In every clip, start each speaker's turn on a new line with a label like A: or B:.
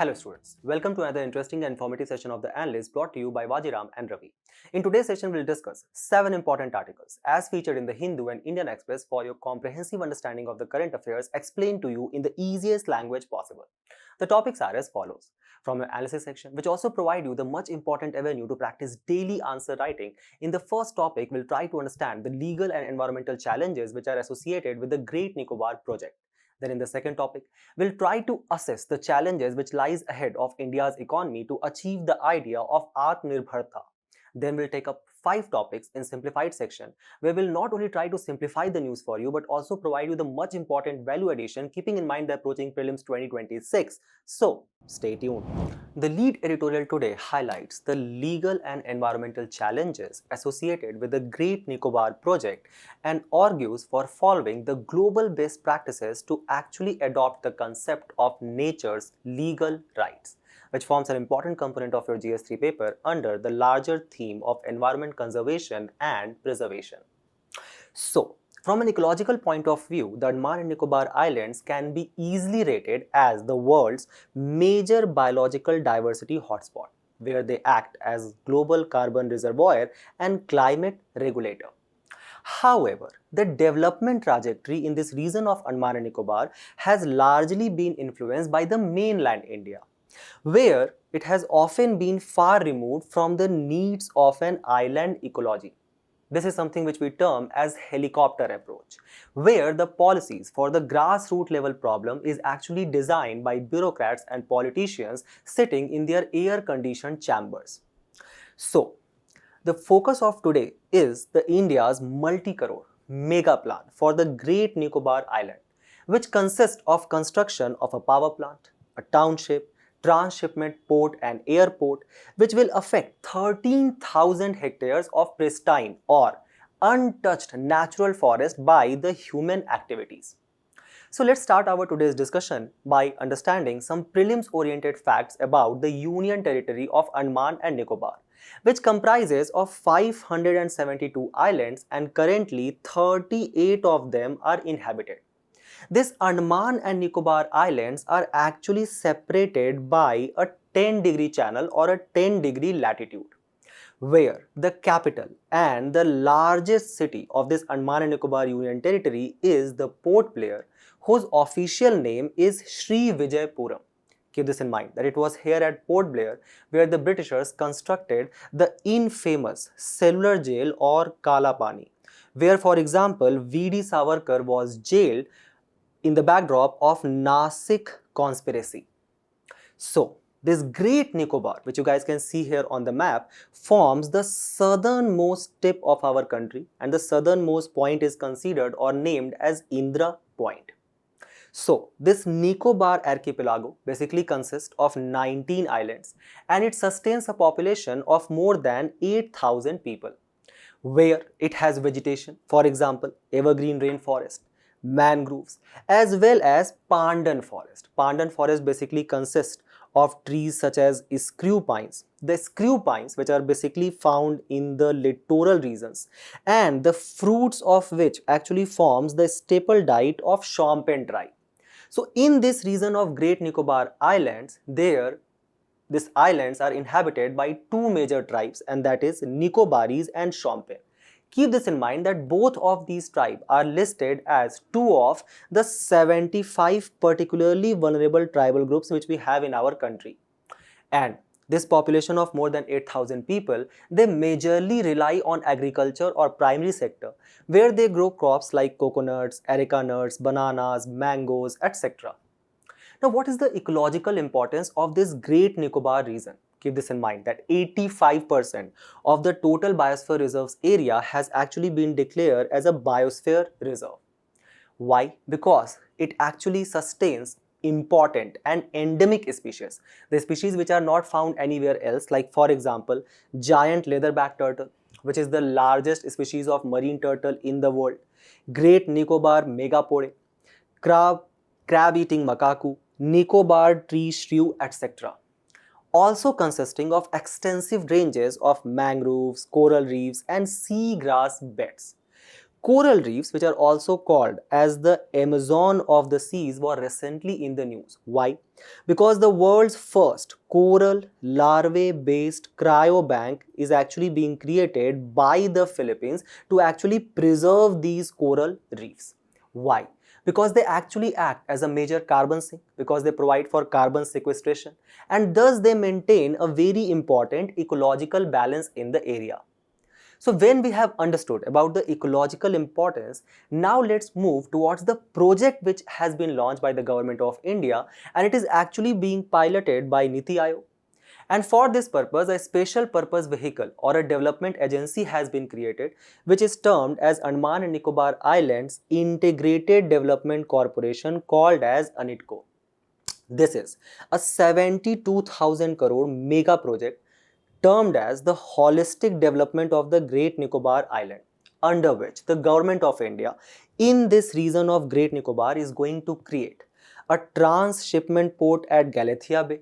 A: Hello students, welcome to another interesting and informative session of the Analyst brought to you by Vajiram and Ravi. In today's session, we'll discuss 7 important articles as featured in the Hindu and Indian Express for your comprehensive understanding of the current affairs explained to you in the easiest language possible. The topics are as follows. From your analysis section, which also provide you the much important avenue to practice daily answer writing, in the first topic, we'll try to understand the legal and environmental challenges which are associated with the Great Nicobar project. Then in the second topic, we'll try to assess the challenges which lies ahead of India's economy to achieve the idea of Atmanirbharta. Then we'll take up 5 topics in simplified section where we'll not only try to simplify the news for you but also provide you the much important value addition keeping in mind the approaching prelims 2026. So stay tuned. The lead editorial today highlights the legal and environmental challenges associated with the Great Nicobar project and argues for following the global best practices to actually adopt the concept of nature's legal rights, which forms an important component of your GS3 paper under the larger theme of environment conservation and preservation. So, from an ecological point of view, the Andaman and Nicobar Islands can be easily rated as the world's major biological diversity hotspot, where they act as global carbon reservoir and climate regulator. However, the development trajectory in this region of Andaman and Nicobar has largely been influenced by the mainland India, where it has often been far removed from the needs of an island ecology. This is something which we term as helicopter approach, where the policies for the grassroots level problem is actually designed by bureaucrats and politicians sitting in their air-conditioned chambers. So, the focus of today is the India's multi-crore mega plan for the Great Nicobar Island, which consists of construction of a power plant, a township, transshipment port and airport, which will affect 13,000 hectares of pristine or untouched natural forest by the human activities. So let's start our today's discussion by understanding some prelims-oriented facts about the Union Territory of Andaman and Nicobar, which comprises of 572 islands and currently 38 of them are inhabited. These Andaman and Nicobar Islands are actually separated by a 10-degree channel or a 10-degree latitude, where the capital and the largest city of this Andaman and Nicobar Union Territory is the Port Blair, whose official name is Sri Vijaypuram. Keep this in mind that it was here at Port Blair where the Britishers constructed the infamous cellular jail or Kala Pani, where for example V.D. Savarkar was jailed in the backdrop of Nasik conspiracy. So, this Great Nicobar, which you guys can see here on the map, forms the southernmost tip of our country, and the southernmost point is considered or named as Indra Point. So, this Nicobar archipelago basically consists of 19 islands and it sustains a population of more than 8,000 people, where it has vegetation, for example, evergreen rainforest, mangroves, as well as pandan forest. Pandan forest basically consists of trees such as screw pines, the screw pines which are basically found in the littoral regions and the fruits of which actually forms the staple diet of Shompen tribe. So in this region of Great Nicobar Islands, these islands are inhabited by two major tribes, and that is Nicobaris and Shompen. Keep this in mind that both of these tribes are listed as two of the 75 particularly vulnerable tribal groups which we have in our country. And this population of more than 8,000 people, they majorly rely on agriculture or primary sector, where they grow crops like coconuts, areca nuts, bananas, mangoes, etc. Now, what is the ecological importance of this Great Nicobar region? Keep this in mind that 85% of the total biosphere reserves area has actually been declared as a biosphere reserve. Why? Because it actually sustains important and endemic species, the species which are not found anywhere else, like for example, giant leatherback turtle, which is the largest species of marine turtle in the world, Great Nicobar megapode, crab-eating macaque, Nicobar tree shrew, etc. Also consisting of extensive ranges of mangroves, coral reefs and seagrass beds. Coral reefs, which are also called as the Amazon of the seas, were recently in the news. Why? Because the world's first coral larvae based cryobank is actually being created by the Philippines to actually preserve these coral reefs. Why? Because they actually act as a major carbon sink, because they provide for carbon sequestration, and thus they maintain a very important ecological balance in the area. So when we have understood about the ecological importance, now let's move towards the project which has been launched by the government of India, and it is actually being piloted by Niti Aayog. And for this purpose, a special purpose vehicle or a development agency has been created, which is termed as Andaman and Nicobar Islands Integrated Development Corporation, called as ANIDCO. This is a 72,000 crore mega project termed as the holistic development of the Great Nicobar Island, under which the government of India in this region of Great Nicobar is going to create a transshipment port at Galathea Bay,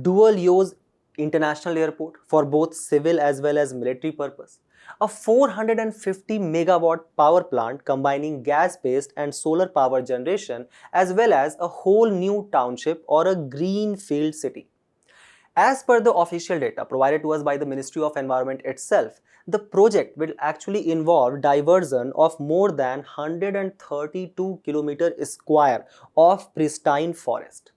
A: dual use international airport for both civil as well as military purpose, a 450 megawatt power plant combining gas based and solar power generation, as well as a whole new township or a greenfield city. As per the official data provided to us by the Ministry of Environment itself, the project will actually involve diversion of more than 132 km square of pristine forest.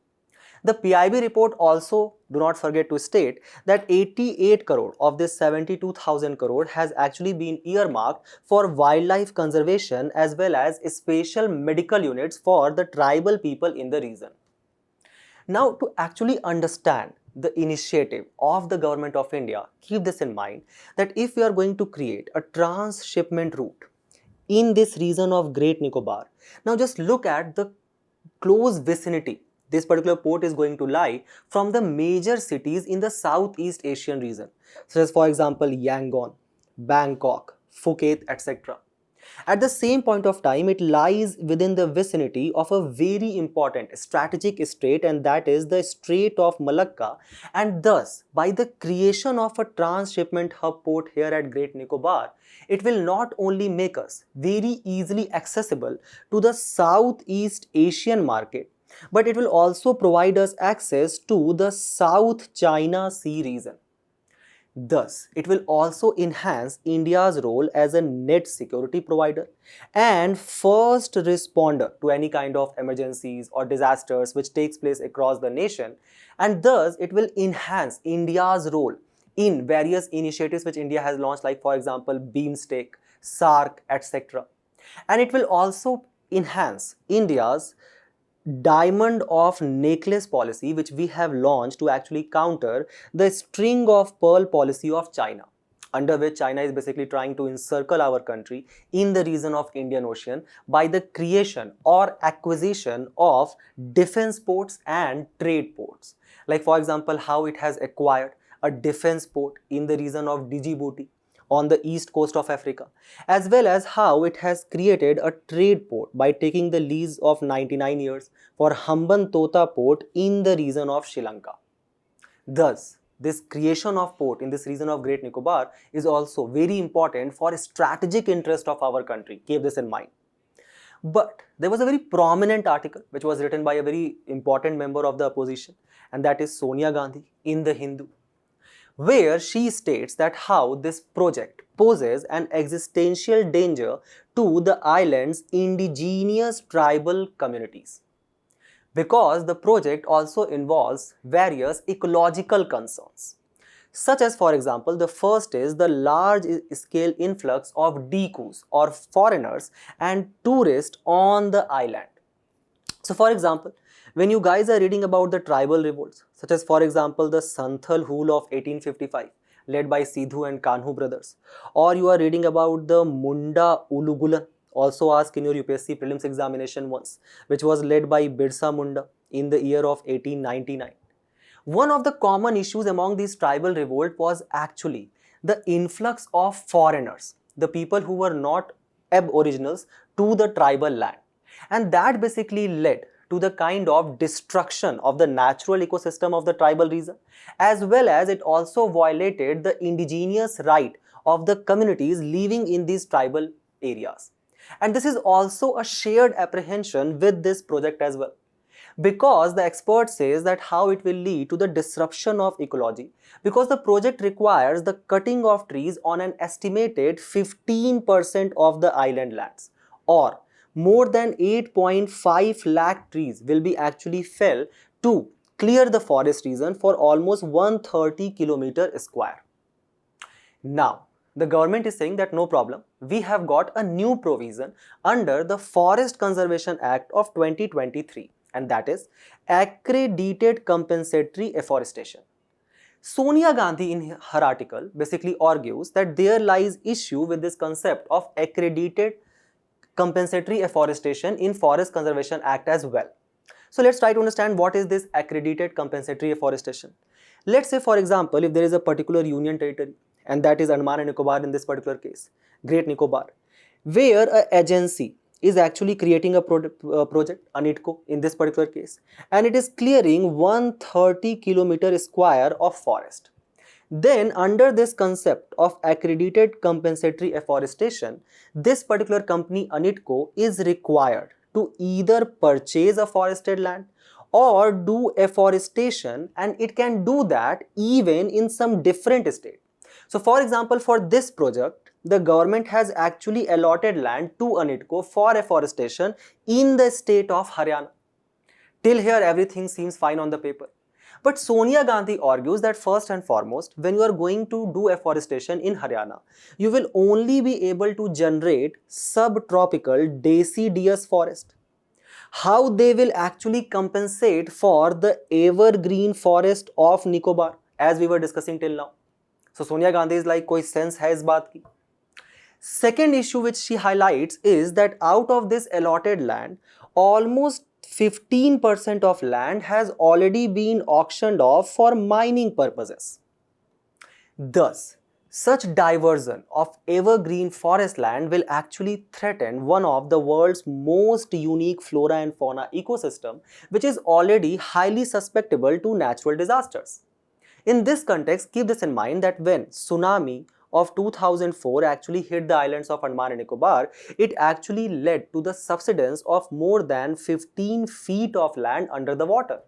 A: The PIB report also, do not forget to state, that 88 crore of this 72,000 crore has actually been earmarked for wildlife conservation as well as special medical units for the tribal people in the region. Now, to actually understand the initiative of the government of India, keep this in mind that if we are going to create a transshipment route in this region of Great Nicobar, now just look at the close vicinity this particular port is going to lie from the major cities in the Southeast Asian region, such as for example Yangon, Bangkok, Phuket, etc. At the same point of time, it lies within the vicinity of a very important strategic strait, and that is the Strait of Malacca, and thus by the creation of a transshipment hub port here at Great Nicobar, it will not only make us very easily accessible to the Southeast Asian market, but it will also provide us access to the South China Sea region. Thus, it will also enhance India's role as a net security provider and first responder to any kind of emergencies or disasters which takes place across the nation, and thus it will enhance India's role in various initiatives which India has launched, like for example BeamStake, SARC, etc. And it will also enhance India's diamond of necklace policy, which we have launched to actually counter the string of pearl policy of China, under which China is basically trying to encircle our country in the region of Indian Ocean by the creation or acquisition of defense ports and trade ports. Like for example, how it has acquired a defense port in the region of Djibouti on the east coast of Africa, as well as how it has created a trade port by taking the lease of 99 years for Hambantota port in the region of Sri Lanka. Thus, this creation of port in this region of Great Nicobar is also very important for strategic interest of our country. Keep this in mind. But there was a very prominent article which was written by a very important member of the opposition, and that is Sonia Gandhi in the Hindu, where she states that how this project poses an existential danger to the island's indigenous tribal communities, because the project also involves various ecological concerns, such as for example, the first is the large scale influx of dekus or foreigners and tourists on the island. So for example, when you guys are reading about the tribal revolts, such as for example the Santhal Hul of 1855 led by Sidhu and Kanhu brothers, or you are reading about the Munda Ulugulan, also asked in your UPSC prelims examination once, which was led by Birsa Munda in the year of 1899. One of the common issues among these tribal revolt was actually the influx of foreigners, the people who were not aboriginals, to the tribal land, and that basically led to the kind of destruction of the natural ecosystem of the tribal region, as well as it also violated the indigenous right of the communities living in these tribal areas. And this is also a shared apprehension with this project as well, because the expert says that how it will lead to the disruption of ecology, because the project requires the cutting of trees on an estimated 15% of the island lands, or more than 8.5 lakh trees will be actually felled to clear the forest region for almost 130 kilometer square. Now, the government is saying that no problem, we have got a new provision under the Forest Conservation Act of 2023, and that is accredited compensatory afforestation. Sonia Gandhi in her article basically argues that there lies issue with this concept of accredited compensatory afforestation in Forest Conservation Act as well. So let's try to understand what is this accredited compensatory afforestation. Let's say, for example, if there is a particular union territory, and that is Andaman and Nicobar in this particular case, Great Nicobar, where an agency is actually creating a project, ANITCO in this particular case, and it is clearing 130 kilometer square of forest. Then under this concept of accredited compensatory afforestation, this particular company ANITCO is required to either purchase a forested land or do afforestation, and it can do that even in some different state. So for example, for this project, the government has actually allotted land to ANITCO for afforestation in the state of Haryana. Till here everything seems fine on the paper. But Sonia Gandhi argues that first and foremost, when you are going to do afforestation in Haryana, you will only be able to generate subtropical deciduous forest. How they will actually compensate for the evergreen forest of Nicobar, as we were discussing till now. So Sonia Gandhi is like, koi sense hai is baat ki? Second issue which she highlights is that out of this allotted land, almost 15% of land has already been auctioned off for mining purposes. Thus, such diversion of evergreen forest land will actually threaten one of the world's most unique flora and fauna ecosystem, which is already highly susceptible to natural disasters. In this context, keep this in mind that when tsunami of 2004 actually hit the islands of Andaman and Nicobar, it actually led to the subsidence of more than 15 feet of land under the water.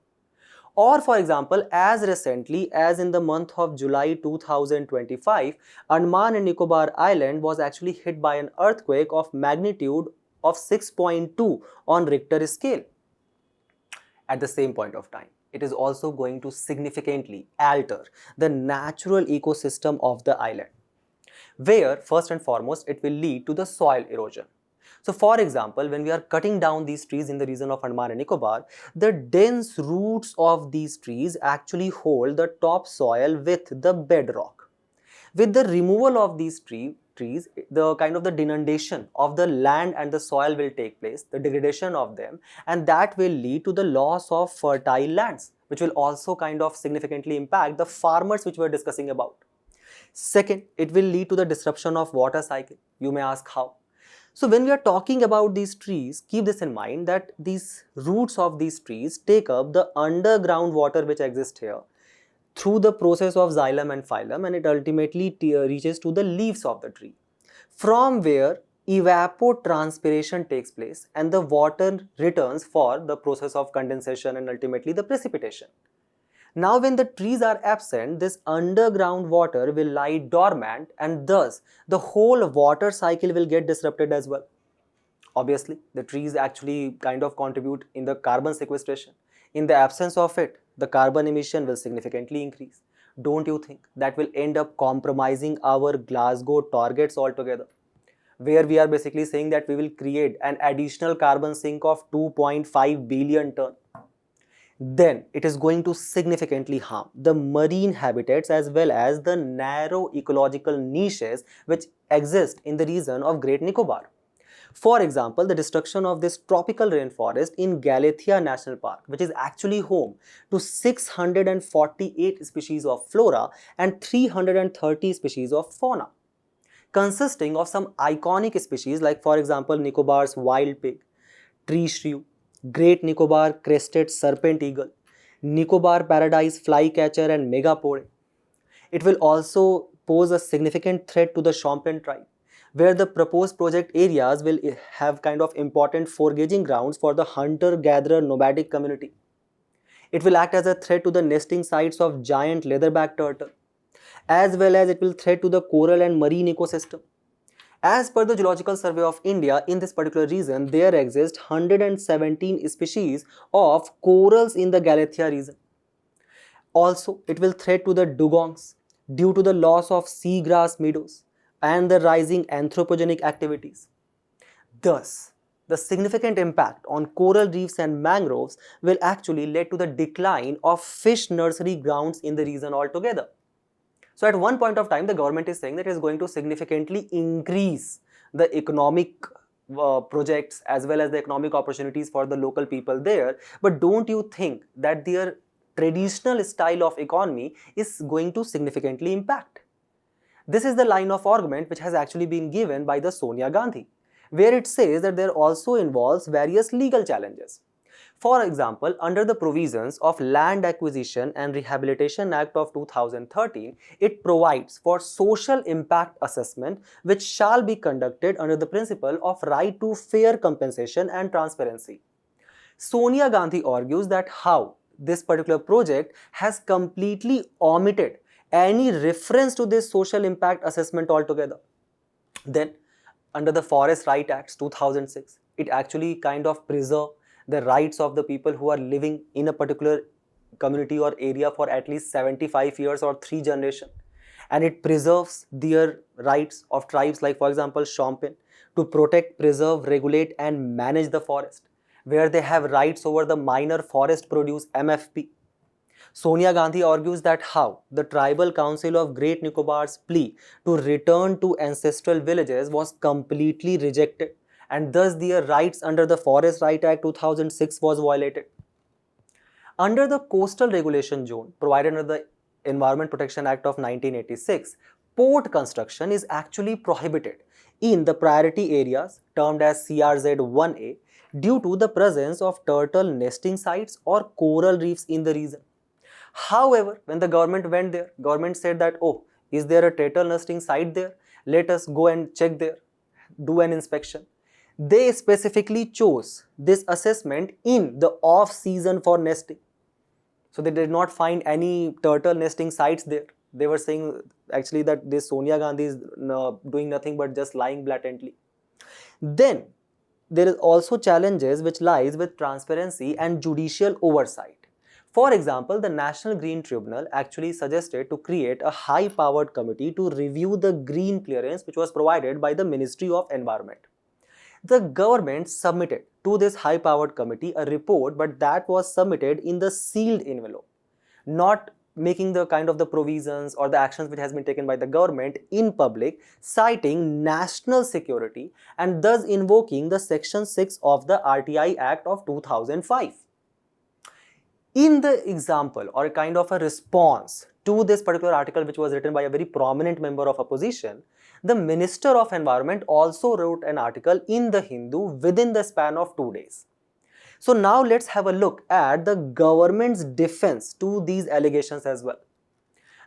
A: Or for example, as recently as in the month of July 2025, Andaman and Nicobar Island was actually hit by an earthquake of magnitude of 6.2 on Richter scale. At the same point of time, it is also going to significantly alter the natural ecosystem of the island, where first and foremost it will lead to the soil erosion. So for example, when we are cutting down these trees in the region of Andaman and Nicobar, the dense roots of these trees actually hold the topsoil with the bedrock. With the removal of these trees, the kind of the denudation of the land and the soil will take place, the degradation of them, and that will lead to the loss of fertile lands, which will also kind of significantly impact the farmers which we are discussing about. Second, it will lead to the disruption of water cycle. You may ask how. So when we are talking about these trees, keep this in mind that these roots of these trees take up the underground water which exists here through the process of xylem and phylum, and it ultimately reaches to the leaves of the tree, from where evapotranspiration takes place and the water returns for the process of condensation and ultimately the precipitation. Now when the trees are absent, this underground water will lie dormant, and thus the whole water cycle will get disrupted as well. Obviously, the trees actually kind of contribute in the carbon sequestration. In the absence of it, the carbon emission will significantly increase. Don't you think that will end up compromising our Glasgow targets altogether, where we are basically saying that we will create an additional carbon sink of 2.5 billion ton? Then it is going to significantly harm the marine habitats as well as the narrow ecological niches which exist in the region of Great Nicobar. For example, the destruction of this tropical rainforest in Galathea National Park, which is actually home to 648 species of flora and 330 species of fauna, consisting of some iconic species like, for example, Nicobar's wild pig, tree shrew, Great Nicobar crested serpent eagle, Nicobar paradise flycatcher and megapode. It will also pose a significant threat to the Shompen tribe, where the proposed project areas will have kind of important foraging grounds for the hunter-gatherer nomadic community. It will act as a threat to the nesting sites of giant leatherback turtle, as well as it will threat to the coral and marine ecosystem. As per the Geological Survey of India, in this particular region, there exist 117 species of corals in the Galathea region. Also, it will threat to the dugongs due to the loss of seagrass meadows and the rising anthropogenic activities. Thus, the significant impact on coral reefs and mangroves will actually lead to the decline of fish nursery grounds in the region altogether. So at one point of time, the government is saying that it is going to significantly increase the economic projects as well as the economic opportunities for the local people there. But don't you think that their traditional style of economy is going to significantly impact? This is the line of argument which has actually been given by the Sonia Gandhi, where it says that there also involves various legal challenges. For example, under the provisions of Land Acquisition and Rehabilitation Act of 2013, it provides for social impact assessment which shall be conducted under the principle of right to fair compensation and transparency. Sonia Gandhi argues that how this particular project has completely omitted any reference to this social impact assessment altogether. Then, under the Forest Right Acts 2006, it actually kind of preserves the rights of the people who are living in a particular community or area for at least 75 years or 3 generations. And it preserves their rights of tribes like, for example, Shompen, to protect, preserve, regulate and manage the forest, where they have rights over the minor forest produce MFP. Sonia Gandhi argues that how the Tribal Council of Great Nicobar's plea to return to ancestral villages was completely rejected, and thus their rights under the Forest Right Act 2006 was violated. Under the Coastal Regulation Zone provided under the Environment Protection Act of 1986, port construction is actually prohibited in the priority areas termed as CRZ 1A due to the presence of turtle nesting sites or coral reefs in the region. However, when the government went there, government said that, oh, is there a turtle nesting site there? Let us go and check there, do an inspection. They specifically chose this assessment in the off season for nesting. So they did not find any turtle nesting sites there. They were saying actually that this Sonia Gandhi is doing nothing but just lying blatantly. Then there is also challenges which lies with transparency and judicial oversight. For example, the National Green Tribunal actually suggested to create a high-powered committee to review the green clearance which was provided by the Ministry of Environment. The government submitted to this high-powered committee a report, but that was submitted in the sealed envelope, not making the kind of the provisions or the actions which has been taken by the government in public, citing national security and thus invoking the Section 6 of the RTI Act of 2005. In the example or kind of a response to this particular article which was written by a very prominent member of opposition, the Minister of Environment also wrote an article in the Hindu within the span of 2 days. So now let's have a look at the government's defense to these allegations as well.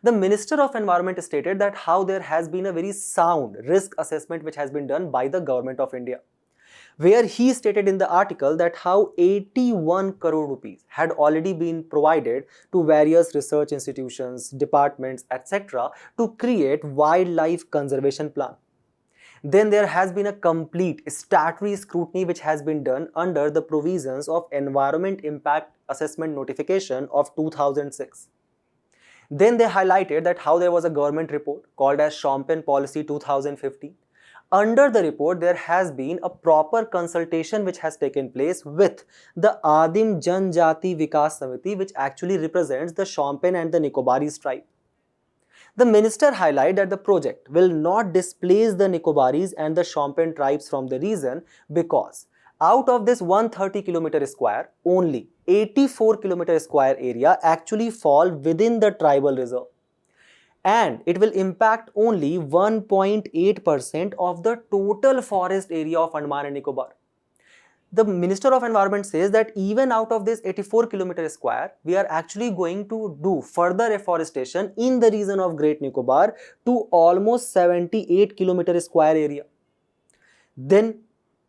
A: The Minister of Environment stated that how there has been a very sound risk assessment which has been done by the Government of India, where he stated in the article that how 81 crore rupees had already been provided to various research institutions, departments, etc. to create wildlife conservation plan. Then there has been a complete statutory scrutiny which has been done under the provisions of Environment Impact Assessment Notification of 2006. Then they highlighted that how there was a government report called as Shompen Policy 2015. Under the report, there has been a proper consultation which has taken place with the Adim Janjati Vikas Samiti, which actually represents the Shompen and the Nicobaris tribe. The minister highlighted that the project will not displace the Nicobaris and the Shompen tribes from the region because out of this 130 km square, only 84 km square area actually fall within the tribal reserve. And it will impact only 1.8% of the total forest area of Andaman and Nicobar. The Minister of Environment says that even out of this 84 km square, we are actually going to do further reforestation in the region of Great Nicobar to almost 78 km square area. Then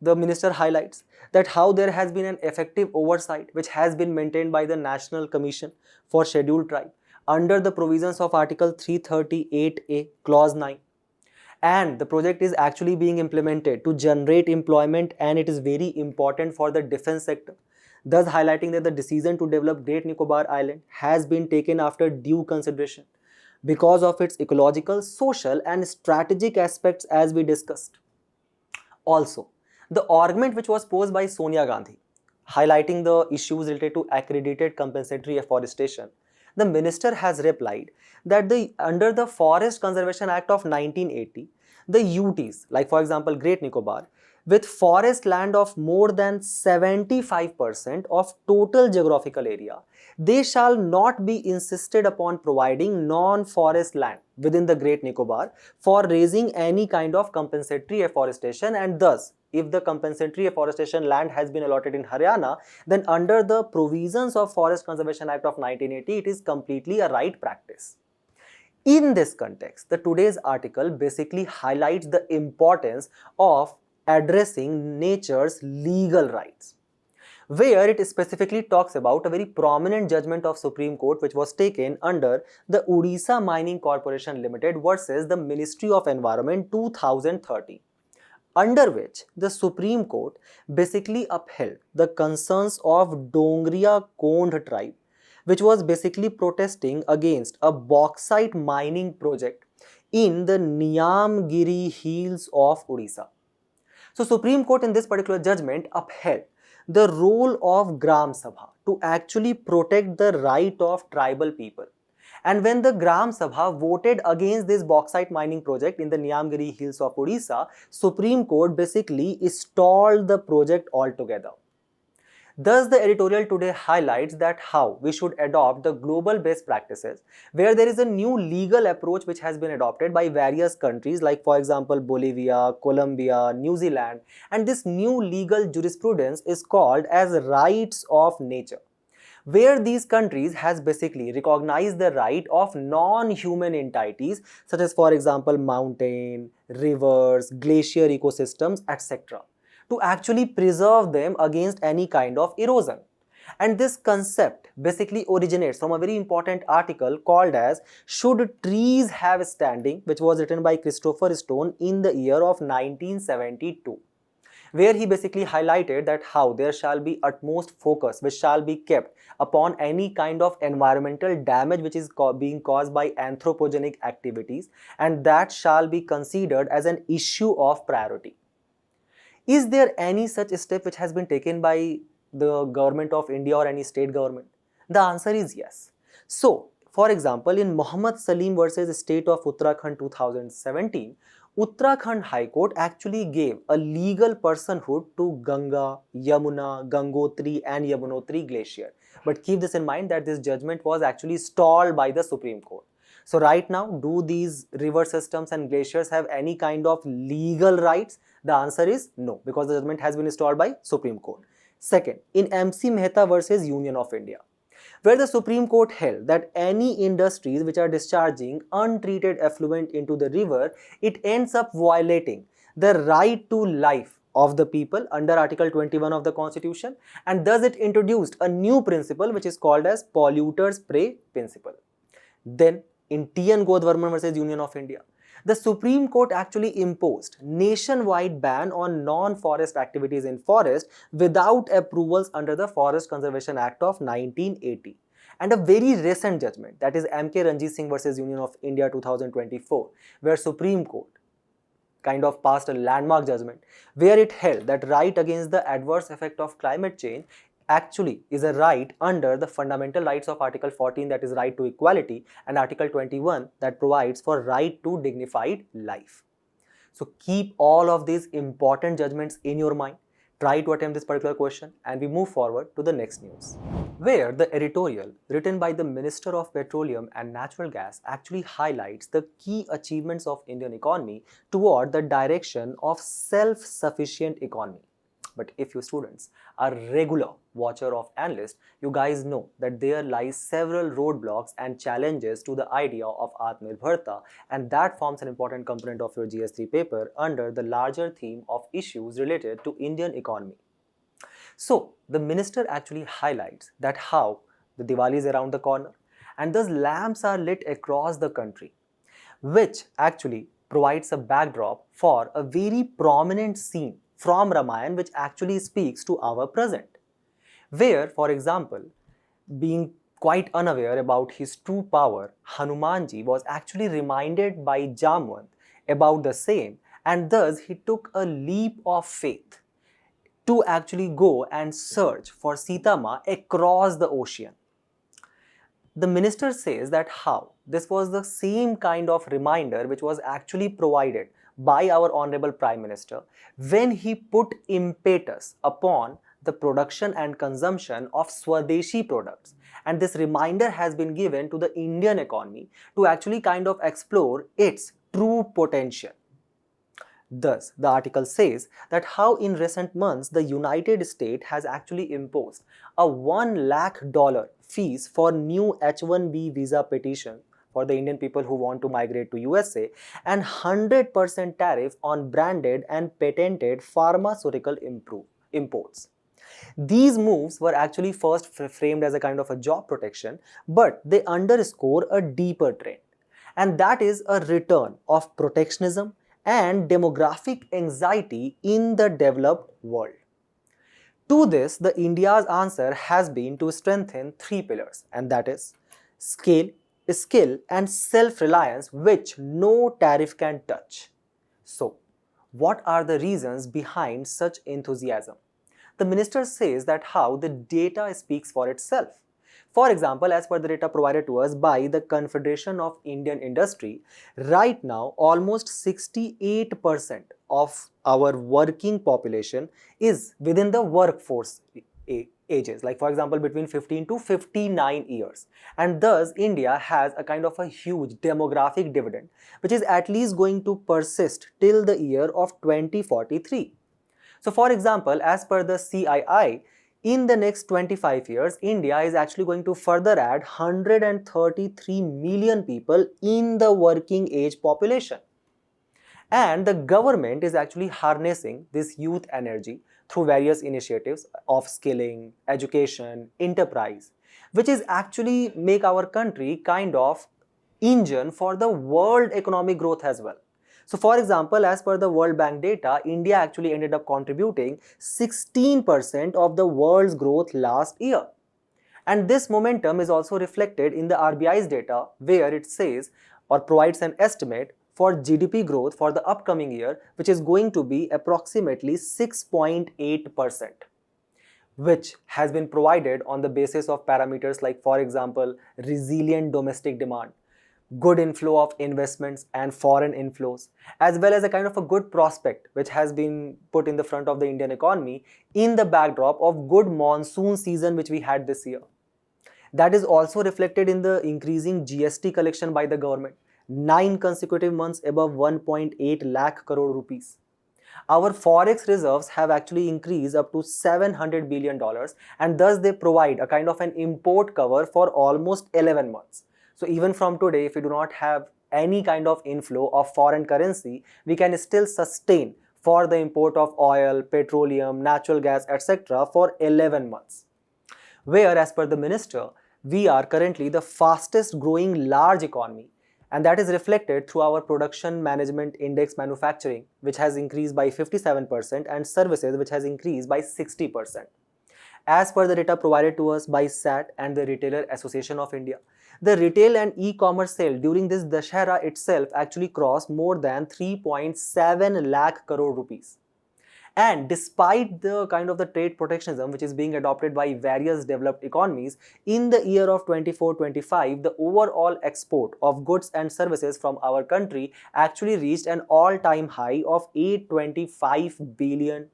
A: the minister highlights that how there has been an effective oversight which has been maintained by the National Commission for Scheduled Tribe under the provisions of Article 338A Clause 9, and the project is actually being implemented to generate employment, and it is very important for the defense sector, thus highlighting that the decision to develop Great Nicobar Island has been taken after due consideration because of its ecological, social and strategic aspects as we discussed. Also, the argument which was posed by Sonia Gandhi, highlighting the issues related to accredited compensatory afforestation, the minister has replied that under the Forest Conservation Act of 1980, the UTs, like for example Great Nicobar, with forest land of more than 75% of total geographical area, they shall not be insisted upon providing non-forest land within the Great Nicobar for raising any kind of compensatory afforestation, and thus if the compensatory afforestation land has been allotted in Haryana, then under the provisions of Forest Conservation Act of 1980, it is completely a right practice. In this context, the today's article basically highlights the importance of addressing nature's legal rights, where it specifically talks about a very prominent judgment of Supreme Court which was taken under the Odisha Mining Corporation Limited versus the Ministry of Environment 2013, under which the Supreme Court basically upheld the concerns of Dongriya Kondh tribe, which was basically protesting against a bauxite mining project in the Niyamgiri hills of Odisha. So Supreme Court in this particular judgment upheld the role of Gram Sabha to actually protect the right of tribal people. And when the Gram Sabha voted against this bauxite mining project in the Niyamgiri hills of Odisha, Supreme Court basically stalled the project altogether. Thus, the editorial today highlights that how we should adopt the global best practices, where there is a new legal approach which has been adopted by various countries like for example Bolivia, Colombia, New Zealand, and this new legal jurisprudence is called as rights of nature, where these countries has basically recognized the right of non-human entities such as for example mountain, rivers, glacier ecosystems, etc., to actually preserve them against any kind of erosion. And this concept basically originates from a very important article called as Should Trees Have Standing, which was written by Christopher Stone in the year of 1972, where he basically highlighted that how there shall be utmost focus which shall be kept upon any kind of environmental damage which is being caused by anthropogenic activities, and that shall be considered as an issue of priority. Is there any such step which has been taken by the government of India or any state government? The answer is yes. So, for example, in Muhammad Salim versus State of Uttarakhand 2017, Uttarakhand High Court actually gave a legal personhood to Ganga, Yamuna, Gangotri and Yamunotri glacier. But keep this in mind that this judgment was actually stalled by the Supreme Court. So right now, do these river systems and glaciers have any kind of legal rights? The answer is no, because the judgment has been stalled by Supreme Court. Second, in MC Mehta versus Union of India, where the Supreme Court held that any industries which are discharging untreated effluent into the river, it ends up violating the right to life of the people under Article 21 of the Constitution, and thus it introduced a new principle which is called as polluters pay principle. Then in TN Godvarman versus Union of India, the Supreme Court actually imposed nationwide ban on non-forest activities in forest without approvals under the Forest Conservation Act of 1980. And a very recent judgment, that is MK Ranjit Singh versus Union of India 2024, where Supreme Court kind of passed a landmark judgment where it held that right against the adverse effect of climate change actually is a right under the fundamental rights of Article 14, that is right to equality, and Article 21 that provides for right to dignified life. So keep all of these important judgments in your mind, try to attempt this particular question, and we move forward to the next news, where the editorial written by the Minister of Petroleum and Natural Gas actually highlights the key achievements of Indian economy toward the direction of self-sufficient economy. But if you students are regular watcher of Analyst, you guys know that there lies several roadblocks and challenges to the idea of Atmanirbharta, and that forms an important component of your GS3 paper under the larger theme of issues related to Indian economy. So the minister actually highlights that how the Diwali is around the corner and those lamps are lit across the country, which actually provides a backdrop for a very prominent scene from Ramayana which actually speaks to our present. Where, for example, being quite unaware about his true power, Hanumanji was actually reminded by Jamwant about the same, and thus he took a leap of faith to actually go and search for Sita Ma across the ocean. The minister says that how this was the same kind of reminder which was actually provided by our Honorable Prime Minister when he put impetus upon the production and consumption of Swadeshi products. And this reminder has been given to the Indian economy to actually kind of explore its true potential. Thus, the article says that how in recent months the United States has actually imposed a $1 lakh fees for new H-1B visa petition for the Indian people who want to migrate to USA and 100% tariff on branded and patented pharmaceutical imports. These moves were actually first framed as a kind of a job protection, but they underscore a deeper trend, and that is a return of protectionism and demographic anxiety in the developed world. To this, the India's answer has been to strengthen three pillars, and that is scale, skill and self-reliance, which no tariff can touch. So, what are the reasons behind such enthusiasm? The minister says that how the data speaks for itself. For example, as per the data provided to us by the Confederation of Indian Industry, right now almost 68% of our working population is within the workforce ages, like for example between 15 to 59 years, and thus India has a kind of a huge demographic dividend which is at least going to persist till the year of 2043. So for example, as per the CII, in the next 25 years, India is actually going to further add 133 million people in the working age population. And the government is actually harnessing this youth energy through various initiatives of skilling, education, enterprise, which is actually make our country kind of engine for the world economic growth as well. So for example, as per the World Bank data, India actually ended up contributing 16% of the world's growth last year. And this momentum is also reflected in the RBI's data, where it says or provides an estimate for GDP growth for the upcoming year, which is going to be approximately 6.8%, which has been provided on the basis of parameters like, for example, resilient domestic demand, good inflow of investments and foreign inflows, as well as a kind of a good prospect which has been put in the front of the Indian economy in the backdrop of good monsoon season which we had this year. That is also reflected in the increasing GST collection by the government, 9 consecutive months above 1.8 lakh crore rupees. Our forex reserves have actually increased up to $700 billion, and thus they provide a kind of an import cover for almost 11 months. So even from today, if we do not have any kind of inflow of foreign currency, we can still sustain for the import of oil, petroleum, natural gas, etc. for 11 months. Where, as per the minister, we are currently the fastest growing large economy, and that is reflected through our production management index manufacturing, which has increased by 57%, and services, which has increased by 60%. As per the data provided to us by SAT and the Retailer Association of India, the retail and e-commerce sale during this Dashera itself actually crossed more than 3.7 lakh crore rupees. And despite the kind of the trade protectionism which is being adopted by various developed economies, in the year of 24-25, the overall export of goods and services from our country actually reached an all-time high of $825 billion.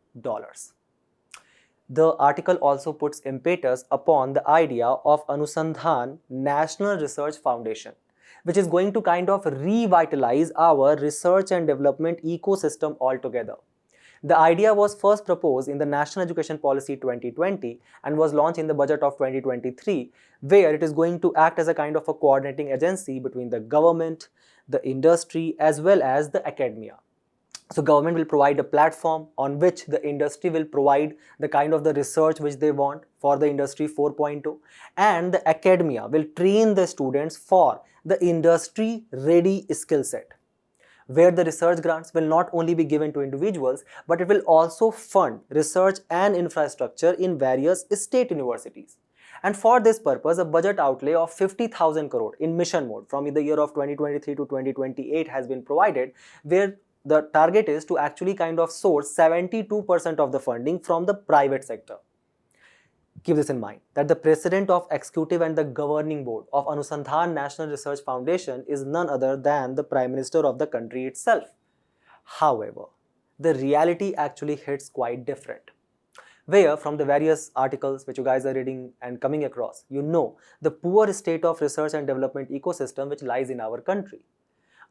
A: The article also puts impetus upon the idea of Anusandhan National Research Foundation, which is going to kind of revitalize our research and development ecosystem altogether. The idea was first proposed in the National Education Policy 2020 and was launched in the budget of 2023, where it is going to act as a kind of a coordinating agency between the government, the industry, as well as the academia. So government will provide a platform on which the industry will provide the kind of the research which they want for the industry 4.0, and the academia will train the students for the industry ready skill set, where the research grants will not only be given to individuals, but it will also fund research and infrastructure in various state universities. And for this purpose, a budget outlay of 50,000 crore in mission mode from the year of 2023 to 2028 has been provided, where the target is to actually kind of source 72% of the funding from the private sector. Keep this in mind that the president of executive and the governing board of Anusandhan National Research Foundation is none other than the prime minister of the country itself. However, the reality actually hits quite different, where from the various articles which you guys are reading and coming across, you know the poor state of research and development ecosystem which lies in our country.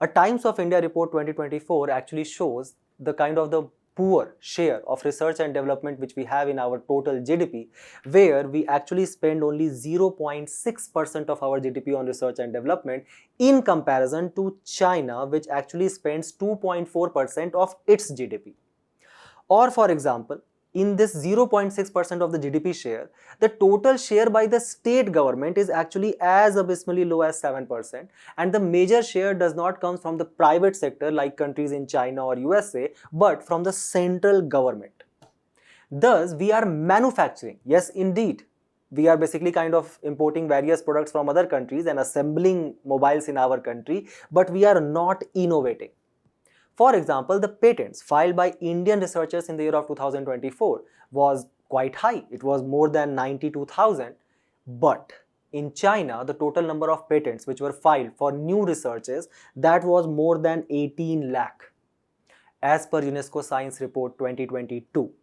A: A Times of India report 2024 actually shows the kind of the poor share of research and development which we have in our total GDP, where we actually spend only 0.6% of our GDP on research and development in comparison to China, which actually spends 2.4% of its GDP. Or for example, in this 0.6% of the GDP share, the total share by the state government is actually as abysmally low as 7%, and the major share does not come from the private sector like countries in China or USA, but from the central government. Thus, we are manufacturing, yes indeed, we are basically kind of importing various products from other countries and assembling mobiles in our country, but we are not innovating. For example, the patents filed by Indian researchers in the year of 2024 was quite high. It was more than 92,000. But in China, the total number of patents which were filed for new researches, that was more than 18 lakh. As per UNESCO Science Report 2022,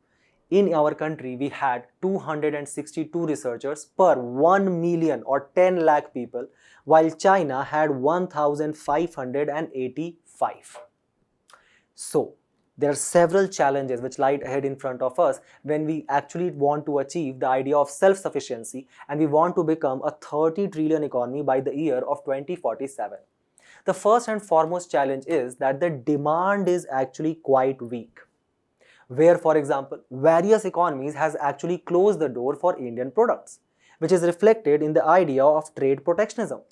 A: in our country, we had 262 researchers per 1 million or 10 lakh people, while China had 1,585. So, there are several challenges which lie ahead in front of us when we actually want to achieve the idea of self-sufficiency and we want to become a 30 trillion economy by the year of 2047. The first and foremost challenge is that the demand is actually quite weak, where for example, various economies has actually closed the door for Indian products, which is reflected in the idea of trade protectionism.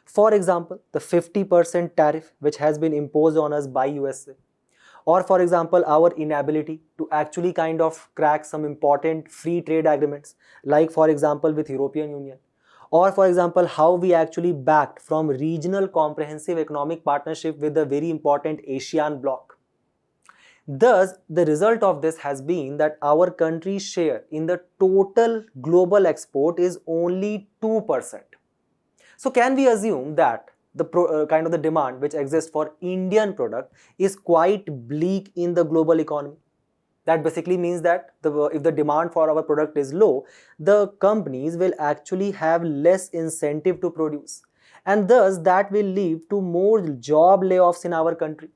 A: For example, the 50% tariff which has been imposed on us by USA, or for example, our inability to actually kind of crack some important free trade agreements, like for example with European Union, or for example, how we actually backed from regional comprehensive economic partnership with the very important Asian bloc. Thus, the result of this has been that our country's share in the total global export is only 2%. So can we assume that the kind of the demand which exists for Indian product is quite bleak in the global economy? That basically means that if the demand for our product is low, the companies will actually have less incentive to produce, and thus that will lead to more job layoffs in our country.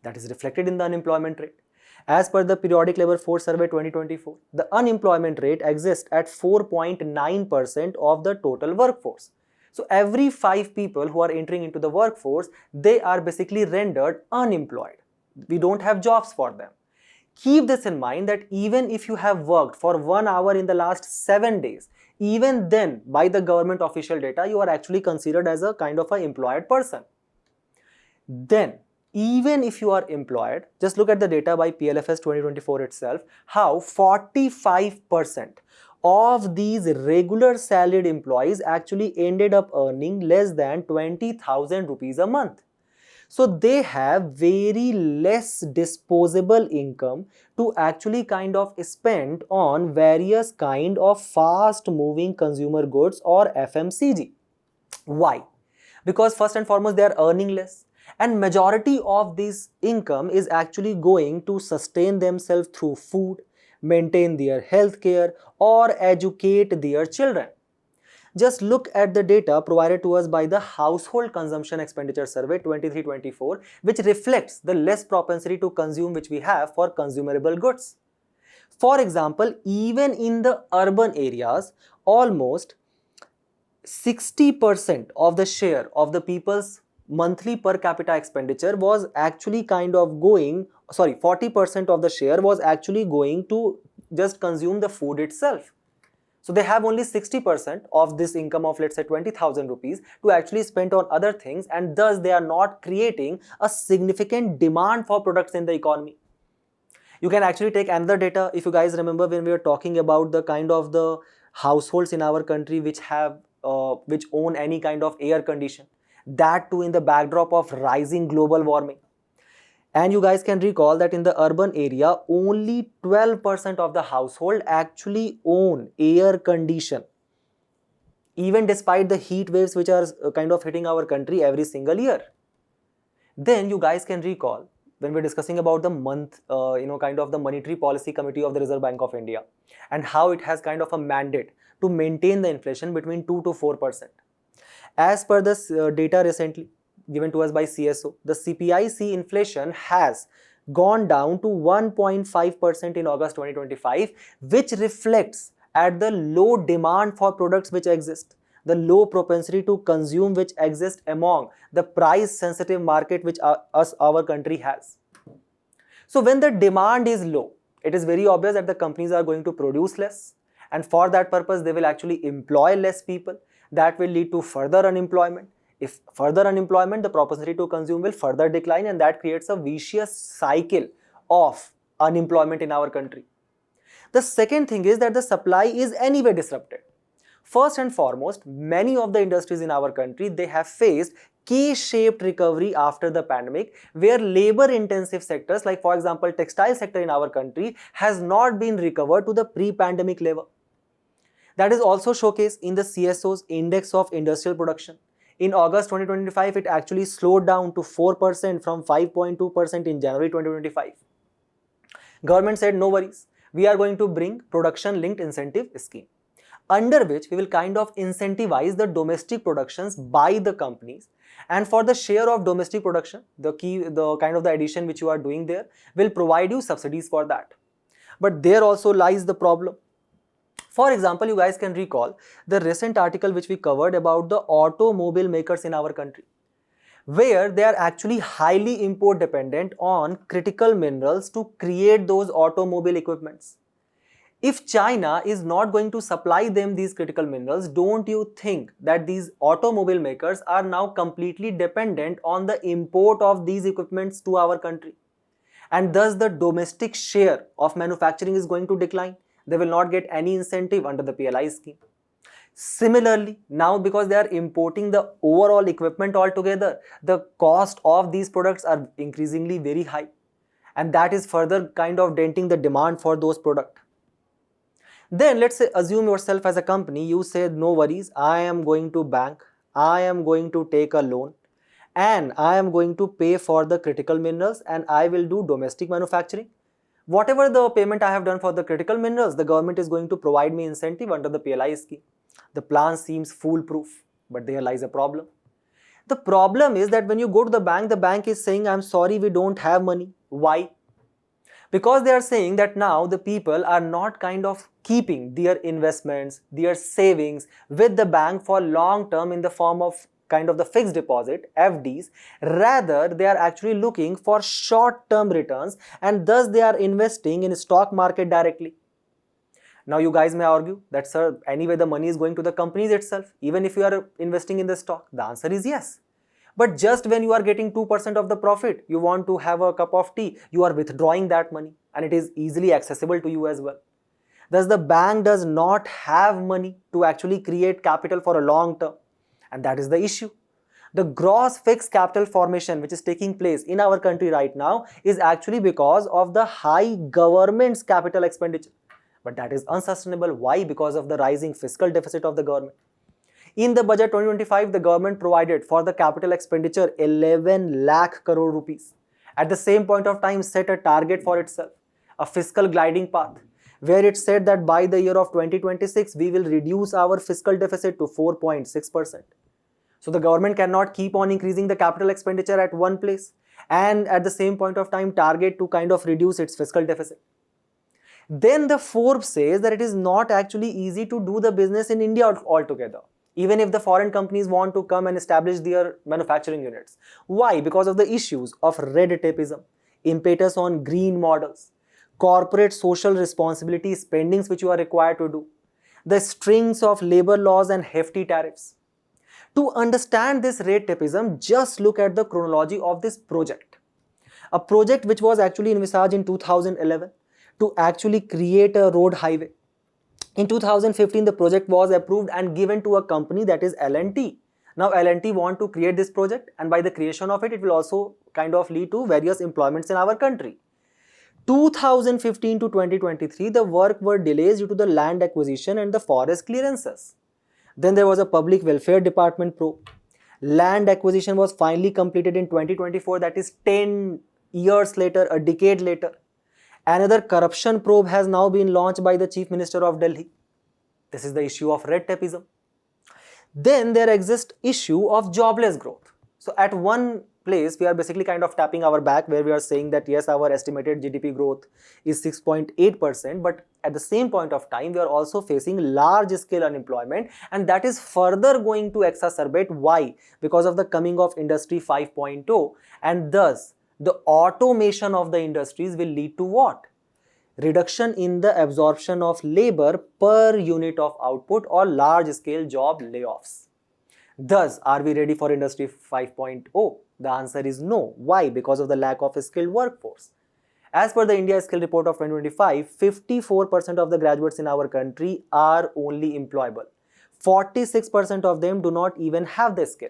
A: That is reflected in the unemployment rate. As per the Periodic Labour Force Survey 2024, the unemployment rate exists at 4.9% of the total workforce. So every 5 people who are entering into the workforce, they are basically rendered unemployed. We don't have jobs for them. Keep this in mind that even if you have worked for 1 hour in the last 7 days, even then by the government official data, you are actually considered as a kind of an employed person. Then, even if you are employed, just look at the data by PLFS 2024 itself, how 45% of these regular salaried employees actually ended up earning less than 20,000 rupees a month. So they have very less disposable income to actually kind of spend on various kind of fast moving consumer goods or FMCG. Why? Because first and foremost, they are earning less, and majority of this income is actually going to sustain themselves through food, maintain their health care, or educate their children. Just look at the data provided to us by the Household Consumption Expenditure Survey 23-24, which reflects the less propensity to consume which we have for consumable goods. For example, even in the urban areas, almost 60% of the share of the people's monthly per capita expenditure was actually 40% of the share was actually going to just consume the food itself. So they have only 60% of this income of, let's say, 20,000 rupees to actually spend on other things, and thus they are not creating a significant demand for products in the economy. You can actually take another data. If you guys remember, when we were talking about the kind of the households in our country which own any kind of air condition, that too in the backdrop of rising global warming. And you guys can recall that in the urban area, only 12% of the household actually own air condition, even despite the heat waves which are kind of hitting our country every single year. Then you guys can recall when we're discussing about the kind of the Monetary Policy Committee of the Reserve Bank of India, and how it has kind of a mandate to maintain the inflation between 2 to 4%. As per this data recently given to us by CSO, the CPIC inflation has gone down to 1.5% in August 2025, which reflects at the low demand for products which exist, the low propensity to consume which exists among the price sensitive market which our country has. So when the demand is low, it is very obvious that the companies are going to produce less, and for that purpose they will actually employ less people. That will lead to further unemployment. If further unemployment, the propensity to consume will further decline, and that creates a vicious cycle of unemployment in our country. The second thing is that the supply is anyway disrupted. First and foremost, many of the industries in our country, they have faced K-shaped recovery after the pandemic, where labor-intensive sectors like, for example, textile sector in our country has not been recovered to the pre-pandemic level. That is also showcased in the CSO's Index of Industrial Production. In August 2025, it actually slowed down to 4% from 5.2% in January 2025. Government said, no worries, we are going to bring production-linked incentive scheme, under which we will kind of incentivize the domestic productions by the companies, and for the share of domestic production, the kind of the addition which you are doing there will provide you subsidies for that. But there also lies the problem. For example, you guys can recall the recent article which we covered about the automobile makers in our country, where they are actually highly import dependent on critical minerals to create those automobile equipments. If China is not going to supply them these critical minerals, don't you think that these automobile makers are now completely dependent on the import of these equipments to our country? And thus the domestic share of manufacturing is going to decline. They will not get any incentive under the PLI scheme. Similarly, now because they are importing the overall equipment altogether, the cost of these products are increasingly very high, and that is further kind of denting the demand for those products. Then let's say, assume yourself as a company, you said, no worries, I am going to bank, I am going to take a loan, and I am going to pay for the critical minerals, and I will do domestic manufacturing. Whatever the payment I have done for the critical minerals, the government is going to provide me incentive under the PLI scheme. The plan seems foolproof, but there lies a problem. The problem is that when you go to the bank is saying, I'm sorry, we don't have money. Why? Because they are saying that now the people are not kind of keeping their investments, their savings with the bank for long term in the form of kind of the fixed deposit, FDs. Rather, they are actually looking for short term returns, and thus they are investing in stock market directly. Now you guys may argue that, sir, anyway the money is going to the companies itself, even if you are investing in the stock. The answer is yes. But just when you are getting 2% of the profit, you want to have a cup of tea, you are withdrawing that money, and it is easily accessible to you as well. Thus the bank does not have money to actually create capital for a long term, and that is the issue. The gross fixed capital formation which is taking place in our country right now is actually because of the high government's capital expenditure. But that is unsustainable. Why? Because of the rising fiscal deficit of the government. In the budget 2025, the government provided for the capital expenditure 11 lakh crore rupees. At the same point of time, set a target for itself, a fiscal gliding path, where it said that by the year of 2026, we will reduce our fiscal deficit to 4.6%. So the government cannot keep on increasing the capital expenditure at one place and at the same point of time target to kind of reduce its fiscal deficit. Then the Forbes says that it is not actually easy to do the business in India altogether, even if the foreign companies want to come and establish their manufacturing units. Why? Because of the issues of red tapeism, impetus on green models, corporate social responsibility spendings which you are required to do, the strings of labor laws and hefty tariffs. To understand this red tapeism, just look at the chronology of this project. A project which was actually envisaged in 2011 to actually create a road highway. In 2015, the project was approved and given to a company, that is L&T. Now L&T want to create this project, and by the creation of it, it will also kind of lead to various employments in our country. 2015 to 2023, the work were delays due to the land acquisition and the forest clearances. Then there was a public welfare department probe. Land acquisition was finally completed in 2024, that is 10 years later, a decade later. Another corruption probe has now been launched by the Chief Minister of Delhi. This is the issue of red tapeism. Then there exists issue of jobless growth. So at one place, we are basically kind of tapping our back, where we are saying that yes, our estimated GDP growth is 6.8%, but at the same point of time, we are also facing large scale unemployment, and that is further going to exacerbate. Why? Because of the coming of Industry 5.0, and thus the automation of the industries will lead to what? Reduction in the absorption of labor per unit of output or large scale job layoffs. Thus, are we ready for Industry 5.0? The answer is no. Why? Because of the lack of a skilled workforce. As per the India Skill Report of 2025, 54% of the graduates in our country are only employable. 46% of them do not even have the skill.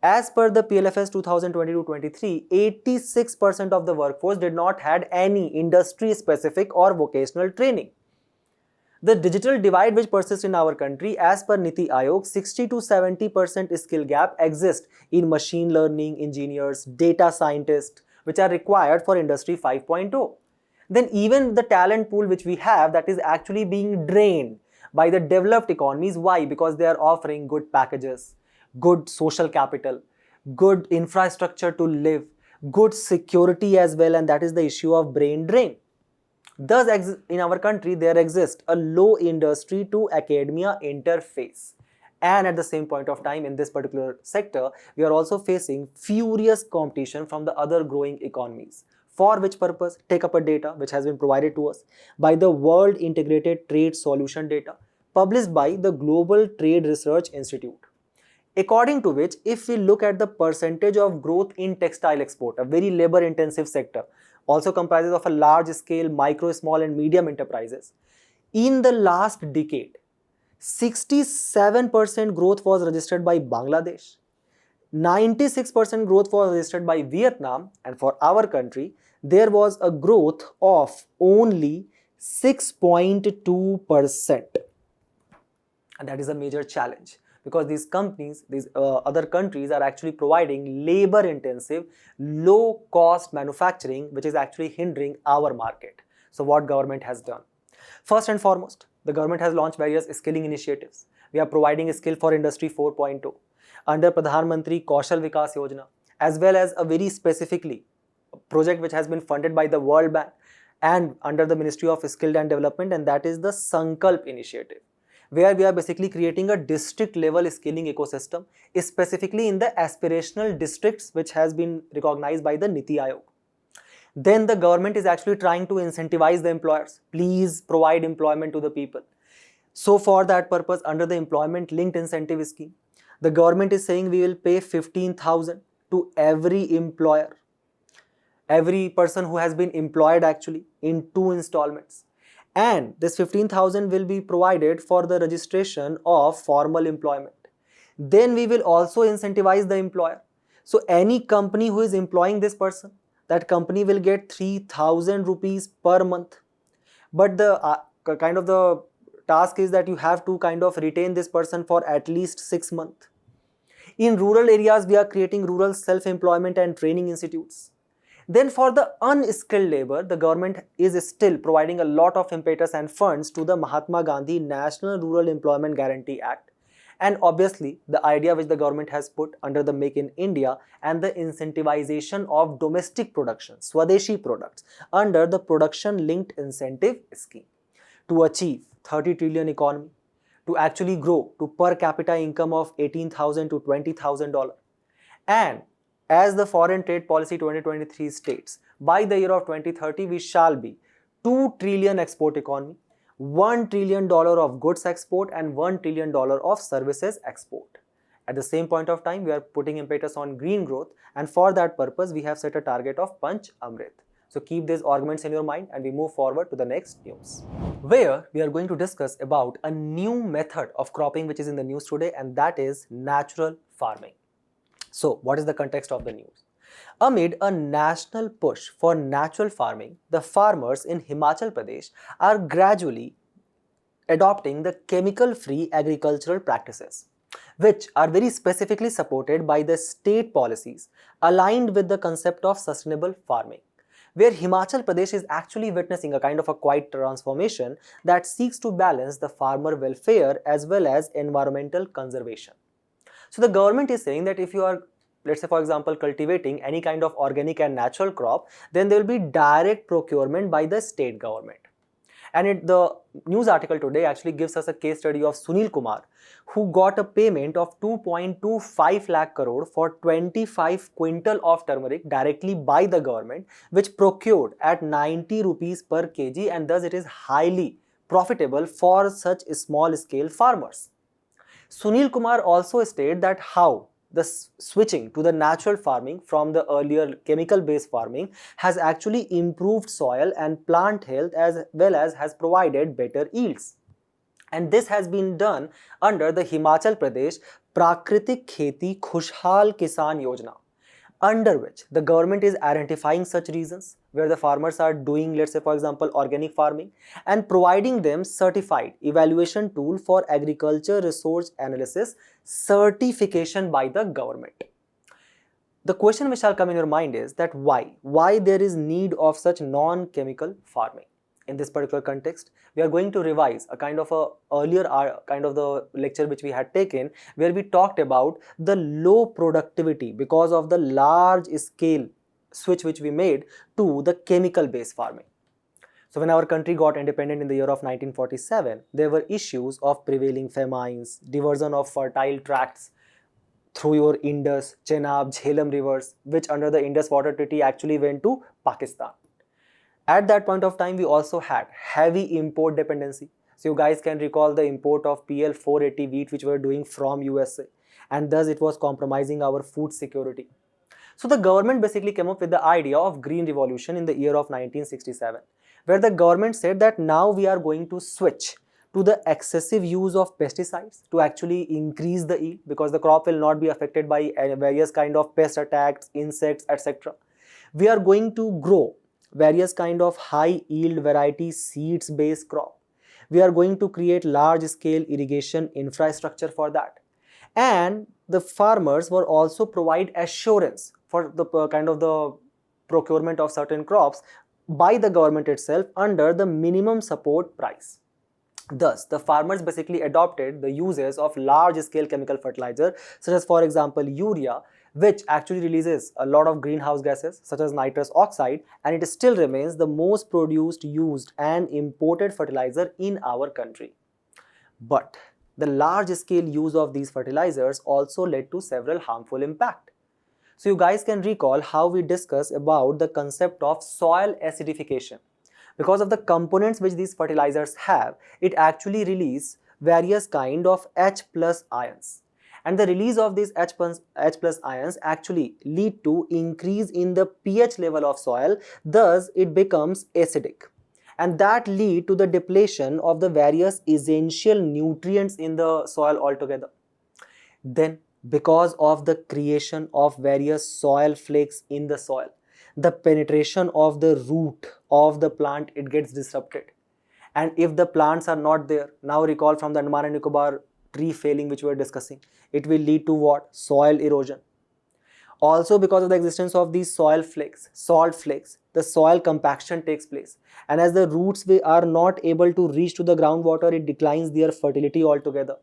A: As per the PLFS 2022-23, 86% of the workforce did not had any industry-specific or vocational training. The digital divide which persists in our country, as per Niti Aayog, 60 to 70% skill gap exists in machine learning engineers, data scientists, which are required for Industry 5.0. Then even the talent pool which we have, that is actually being drained by the developed economies. Why? Because they are offering good packages, good social capital, good infrastructure to live, good security as well, and that is the issue of brain drain. Thus, in our country, there exists a low industry to academia interface. And at the same point of time, in this particular sector, we are also facing furious competition from the other growing economies. For which purpose? Take up a data which has been provided to us by the World Integrated Trade Solution data, published by the Global Trade Research Institute. According to which, if we look at the percentage of growth in textile export, a very labor intensive sector, also comprises of a large scale micro, small and medium enterprises. In the last decade, 67% growth was registered by Bangladesh, 96% growth was registered by Vietnam, and for our country, there was a growth of only 6.2%. And that is a major challenge, because these companies, these other countries are actually providing labor intensive, low cost manufacturing, which is actually hindering our market. So what government has done? First and foremost, the government has launched various skilling initiatives. We are providing a skill for Industry 4.0 under Pradhan Mantri Kaushal Vikas Yojana, as well as a very specifically project which has been funded by the World Bank and under the Ministry of Skill and Development, and that is the Sankalp initiative, where we are basically creating a district level skilling ecosystem, specifically in the aspirational districts which has been recognized by the Niti Aayog. Then the government is actually trying to incentivize the employers. Please provide employment to the people. So for that purpose, under the employment linked incentive scheme, the government is saying we will pay 15,000 to every employer, every person who has been employed actually, in 2 installments. And this 15,000 will be provided for the registration of formal employment. Then we will also incentivize the employer. So any company who is employing this person, that company will get 3,000 rupees per month. But the kind of the task is that you have to kind of retain this person for at least 6 months. In rural areas, we are creating rural self-employment and training institutes. Then for the unskilled labor, the government is still providing a lot of impetus and funds to the Mahatma Gandhi National Rural Employment Guarantee Act. And obviously, the idea which the government has put under the Make in India and the incentivization of domestic production, Swadeshi products, under the Production Linked Incentive Scheme to achieve 30 trillion economy, to actually grow to per capita income of $18,000 to $20,000. And as the Foreign Trade Policy 2023 states, by the year of 2030, we shall be 2 trillion export economy, $1 trillion of goods export and $1 trillion of services export. At the same point of time, we are putting impetus on green growth, and for that purpose, we have set a target of Panch Amrit. So keep these arguments in your mind and we move forward to the next news, where we are going to discuss about a new method of cropping which is in the news today, and that is natural farming. So what is the context of the news? Amid a national push for natural farming, the farmers in Himachal Pradesh are gradually adopting the chemical-free agricultural practices, which are very specifically supported by the state policies aligned with the concept of sustainable farming, where Himachal Pradesh is actually witnessing a kind of a quiet transformation that seeks to balance the farmer welfare as well as environmental conservation. So the government is saying that if you are, let's say for example, cultivating any kind of organic and natural crop, then there will be direct procurement by the state government. And the news article today actually gives us a case study of Sunil Kumar, who got a payment of 2.25 lakh crore for 25 quintal of turmeric directly by the government, which procured at 90 rupees per kg, and thus it is highly profitable for such small scale farmers. Sunil Kumar also stated that how the switching to the natural farming from the earlier chemical based farming has actually improved soil and plant health as well as has provided better yields. And this has been done under the Himachal Pradesh Prakritik Kheti Khushhal Kisan Yojana, under which the government is identifying such regions where the farmers are doing, let's say for example, organic farming, and providing them certified evaluation tool for agriculture resource analysis certification by the government. The question which shall come in your mind is that why there is need of such non-chemical farming. In this particular context, we are going to revise a kind of a earlier kind of the lecture which we had taken, where we talked about the low productivity because of the large scale switch which we made to the chemical based farming. So when our country got independent in the year of 1947, there were issues of prevailing famines, diversion of fertile tracts through your Indus, Chenab, Jhelum rivers, which under the Indus Water Treaty actually went to Pakistan. At that point of time, we also had heavy import dependency. So you guys can recall the import of PL 480 wheat which we were doing from USA, and thus it was compromising our food security. So the government basically came up with the idea of green revolution in the year of 1967, where the government said that now we are going to switch to the excessive use of pesticides to actually increase the yield, because the crop will not be affected by various kind of pest attacks, insects, etc. We are going to grow various kind of high yield variety seeds based crop. We are going to create large scale irrigation infrastructure for that. And the farmers will also provide assurance for the kind of the procurement of certain crops by the government itself under the minimum support price. Thus, the farmers basically adopted the uses of large scale chemical fertilizer such as for example urea, which actually releases a lot of greenhouse gases such as nitrous oxide, and it still remains the most produced, used and imported fertilizer in our country. But the large scale use of these fertilizers also led to several harmful impacts. So you guys can recall how we discussed about the concept of soil acidification. Because of the components which these fertilizers have, it actually releases various kind of H plus ions. And the release of these H plus ions actually lead to increase in the pH level of soil, thus it becomes acidic. And that lead to the depletion of the various essential nutrients in the soil altogether. Then, because of the creation of various soil flakes in the soil, the penetration of the root of the plant, it gets disrupted. And if the plants are not there, now recall from the Andaman and Nicobar tree failing which we were discussing, it will lead to what? Soil erosion. Also, because of the existence of these soil flakes, salt flakes, the soil compaction takes place. And as the roots are not able to reach to the groundwater, it declines their fertility altogether.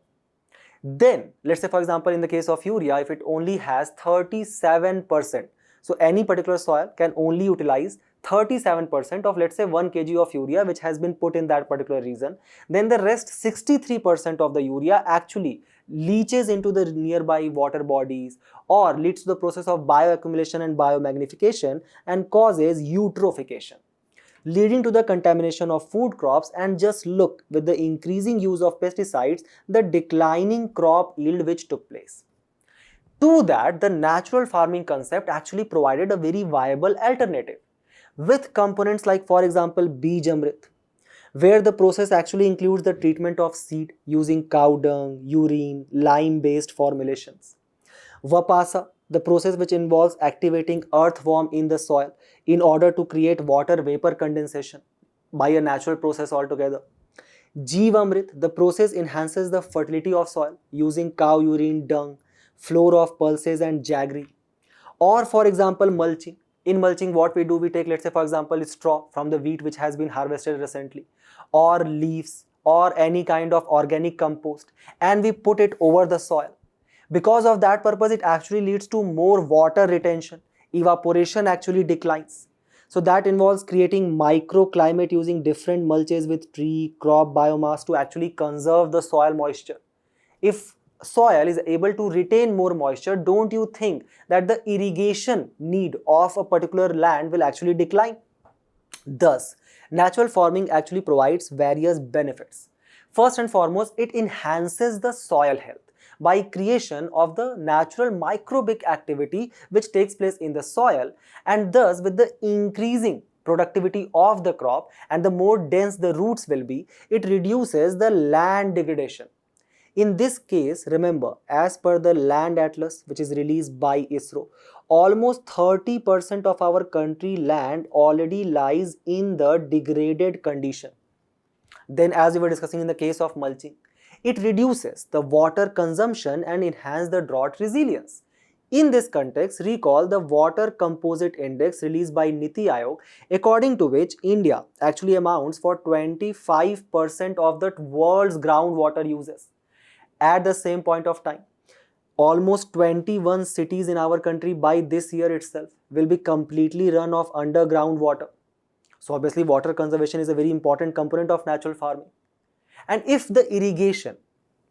A: Then, let's say for example, in the case of urea, if it only has 37%, so any particular soil can only utilize 37% of, let's say, 1 kg of urea which has been put in that particular region, then the rest 63% of the urea actually leaches into the nearby water bodies or leads to the process of bioaccumulation and biomagnification and causes eutrophication, leading to the contamination of food crops. And just look, with the increasing use of pesticides, the declining crop yield which took place. To that, the natural farming concept actually provided a very viable alternative with components like, for example, Bijamrit, where the process actually includes the treatment of seed using cow dung, urine, lime-based formulations. Vapasa, the process which involves activating earthworm in the soil in order to create water vapor condensation by a natural process altogether. Jeevamrit, the process enhances the fertility of soil using cow urine, dung, flour of pulses and jaggery. Or for example, mulching. In mulching, what we do, we take, let's say for example, straw from the wheat which has been harvested recently, or leaves, or any kind of organic compost, and we put it over the soil. Because of that purpose, it actually leads to more water retention. Evaporation actually declines. So that involves creating microclimate using different mulches with tree, crop biomass to actually conserve the soil moisture. If soil is able to retain more moisture, don't you think that the irrigation need of a particular land will actually decline? Thus, natural farming actually provides various benefits. First and foremost, it enhances the soil health by creation of the natural microbic activity which takes place in the soil, and thus with the increasing productivity of the crop and the more dense the roots will be, it reduces the land degradation. In this case, remember, as per the Land Atlas which is released by ISRO, almost 30% of our country land already lies in the degraded condition. Then, as we were discussing in the case of mulching, it reduces the water consumption and enhances the drought resilience. In this context, recall the Water Composite Index released by Niti Aayog, according to which India actually amounts for 25% of the world's groundwater uses. At the same point of time, almost 21 cities in our country by this year itself will be completely run off underground water. So obviously water conservation is a very important component of natural farming. And if the irrigation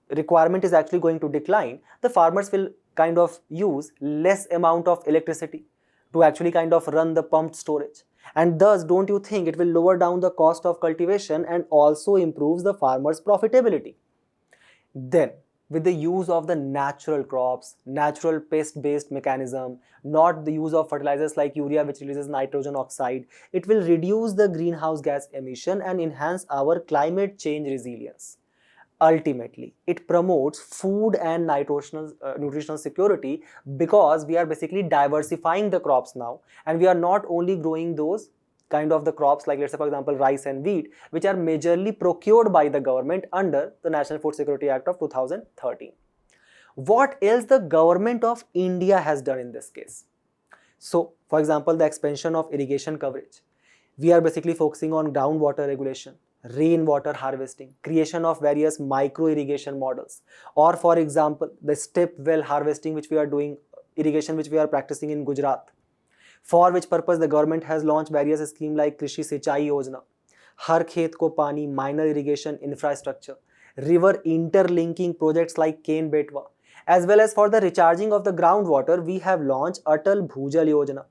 A: requirement is actually going to decline, the farmers will kind of use less amount of electricity to actually kind of run the pumped storage. And thus, don't you think it will lower down the cost of cultivation and also improves the farmer's profitability? Then, with the use of the natural crops, natural pest-based mechanism, not the use of fertilizers like urea which releases nitrogen oxide, it will reduce the greenhouse gas emission and enhance our climate change resilience. Ultimately, it promotes food and nutritional security because we are basically diversifying the crops now, and we are not only growing those kind of the crops like, let's say for example, rice and wheat, which are majorly procured by the government under the National Food Security Act of 2013. What else the government of India has done in this case? So, for example, the expansion of irrigation coverage. We are basically focusing on groundwater regulation, rainwater harvesting, creation of various micro irrigation models, or for example, the step well harvesting which we are doing, irrigation which we are practicing in Gujarat. For which purpose the government has launched various schemes like Krishi Sinchai Yojana, Har Khet Ko Pani, minor irrigation infrastructure, river interlinking projects like Ken Betwa, as well as for the recharging of the groundwater, we have launched Atal Bhujal Yojana.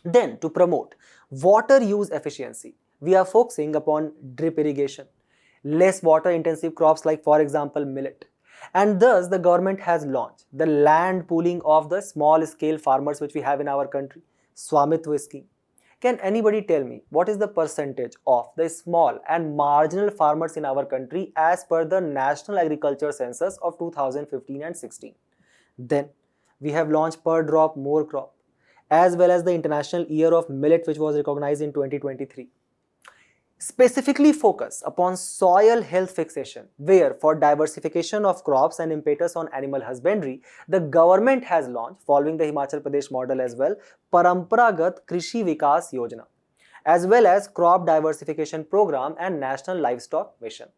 A: Then, to promote water use efficiency, we are focusing upon drip irrigation, less water intensive crops like, for example, millet. And thus, the government has launched the land pooling of the small scale farmers which we have in our country, Swamitwa scheme. Can anybody tell me what is the percentage of the small and marginal farmers in our country as per the National Agriculture Census of 2015 and 16? Then, we have launched Per Drop More Crop, as well as the International Year of Millet which was recognized in 2023. specifically focus upon soil health fixation, where for diversification of crops and impetus on animal husbandry, the government has launched, following the Himachal Pradesh model as well, Paramparagat Krishi Vikas Yojana, as well as crop diversification program and national livestock mission.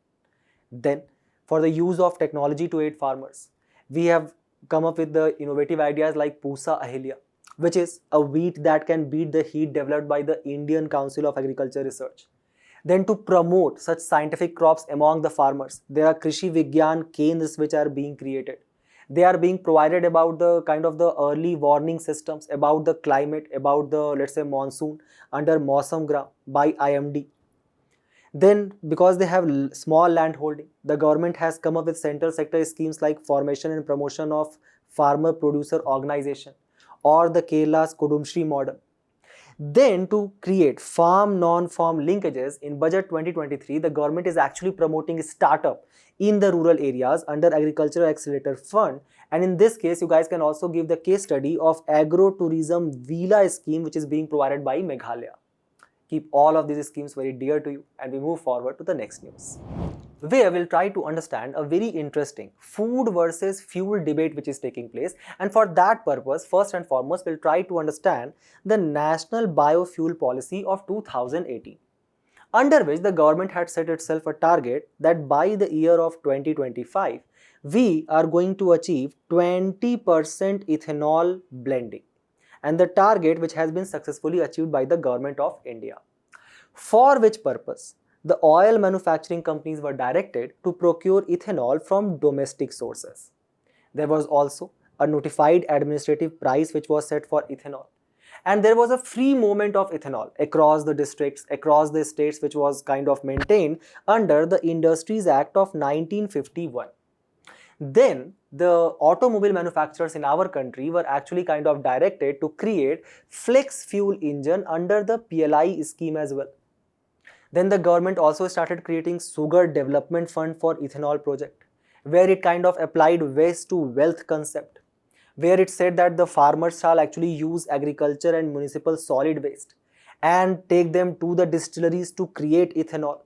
A: Then, for the use of technology to aid farmers, we have come up with the innovative ideas like Pusa Ahilya, which is a wheat that can beat the heat developed by the Indian Council of Agriculture Research. Then to promote such scientific crops among the farmers, there are Krishi Vigyan Kendras which are being created. They are being provided about the kind of the early warning systems about the climate, about the, let's say, monsoon under Mausamgram by IMD. Then, because they have small land holding, the government has come up with central sector schemes like formation and promotion of farmer producer organization or the Kerala's Kudumshri model. Then, to create farm non-farm linkages, in budget 2023, the government is actually promoting startup in the rural areas under Agricultural Accelerator Fund. And in this case, you guys can also give the case study of agro-tourism villa scheme which is being provided by Meghalaya. Keep all of these schemes very dear to you, and we move forward to the next news, where we'll try to understand a very interesting food versus fuel debate which is taking place. And for that purpose, first and foremost, we'll try to understand the National Biofuel Policy of 2018, under which the government had set itself a target that by the year of 2025, we are going to achieve 20% ethanol blending, and the target which has been successfully achieved by the government of India. For which purpose, the oil manufacturing companies were directed to procure ethanol from domestic sources. There was also a notified administrative price which was set for ethanol. And there was a free movement of ethanol across the districts, across the states, which was kind of maintained under the Industries Act of 1951. Then the automobile manufacturers in our country were actually kind of directed to create flex fuel engine under the PLI scheme as well. Then the government also started creating sugar development fund for ethanol project, where it kind of applied waste to wealth concept, where it said that the farmers shall actually use agriculture and municipal solid waste and take them to the distilleries to create ethanol.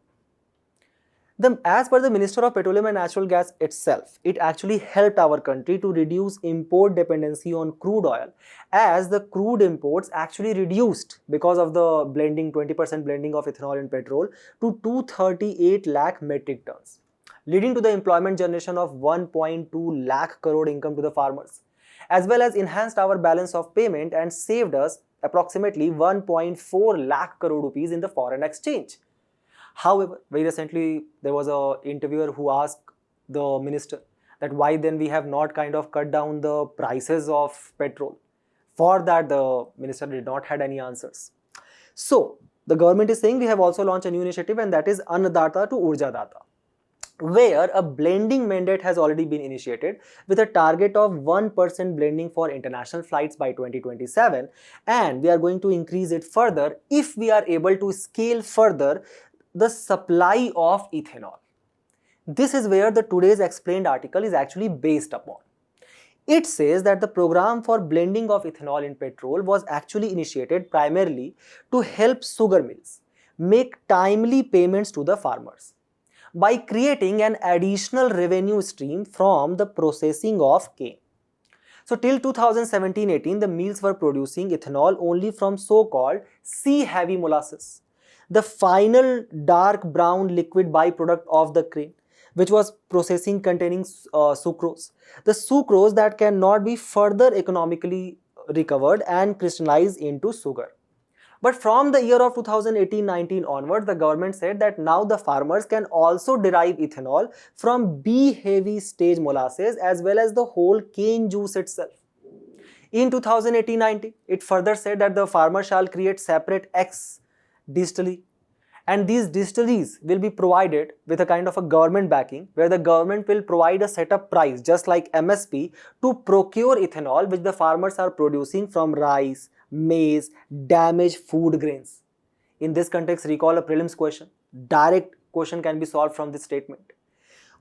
A: As per the Minister of Petroleum and Natural Gas itself, it actually helped our country to reduce import dependency on crude oil, as the crude imports actually reduced because of the blending, 20% blending of ethanol in petrol to 238 lakh metric tons, leading to the employment generation of 1.2 lakh crore income to the farmers, as well as enhanced our balance of payment and saved us approximately 1.4 lakh crore rupees in the foreign exchange. However, very recently there was an interviewer who asked the minister that why then we have not kind of cut down the prices of petrol. For that, the minister did not had any answers. So the government is saying we have also launched a new initiative, and that is Annadata to Urjadata, where a blending mandate has already been initiated with a target of 1% blending for international flights by 2027, and we are going to increase it further if we are able to scale further the supply of ethanol. This is where the today's explained article is actually based upon. It says that the program for blending of ethanol in petrol was actually initiated primarily to help sugar mills make timely payments to the farmers by creating an additional revenue stream from the processing of cane. So till 2017-18, the mills were producing ethanol only from so-called C-heavy molasses, the final dark brown liquid byproduct of the grain, which was processing containing sucrose. The sucrose that cannot be further economically recovered and crystallized into sugar. But from the year of 2018-19 onwards, the government said that now the farmers can also derive ethanol from B-heavy stage molasses as well as the whole cane juice itself. In 2018-19, it further said that the farmer shall create separate X distillery, and these distilleries will be provided with a kind of a government backing, where the government will provide a setup price just like MSP to procure ethanol which the farmers are producing from rice, maize, damaged food grains. In this context, recall a prelims question. Direct question can be solved from this statement.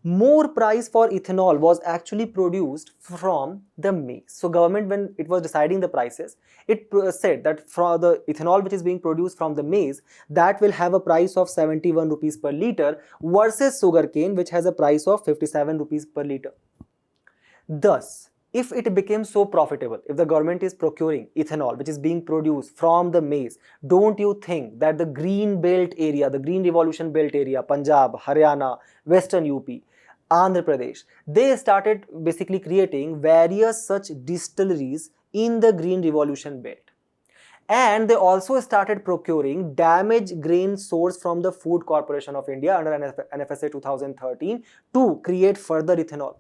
A: more price for ethanol was actually produced from the maize. So government, when it was deciding the prices, it said that for the ethanol which is being produced from the maize, that will have a price of 71 rupees per liter versus sugarcane which has a price of 57 rupees per liter. Thus, if it becomes so profitable, if the government is procuring ethanol which is being produced from the maize, don't you think that the green belt area, the green revolution belt area, Punjab, Haryana, Western UP, Andhra Pradesh, they started basically creating various such distilleries in the green revolution belt. And they also started procuring damaged grain sourced from the Food Corporation of India under NFSA 2013 to create further ethanol.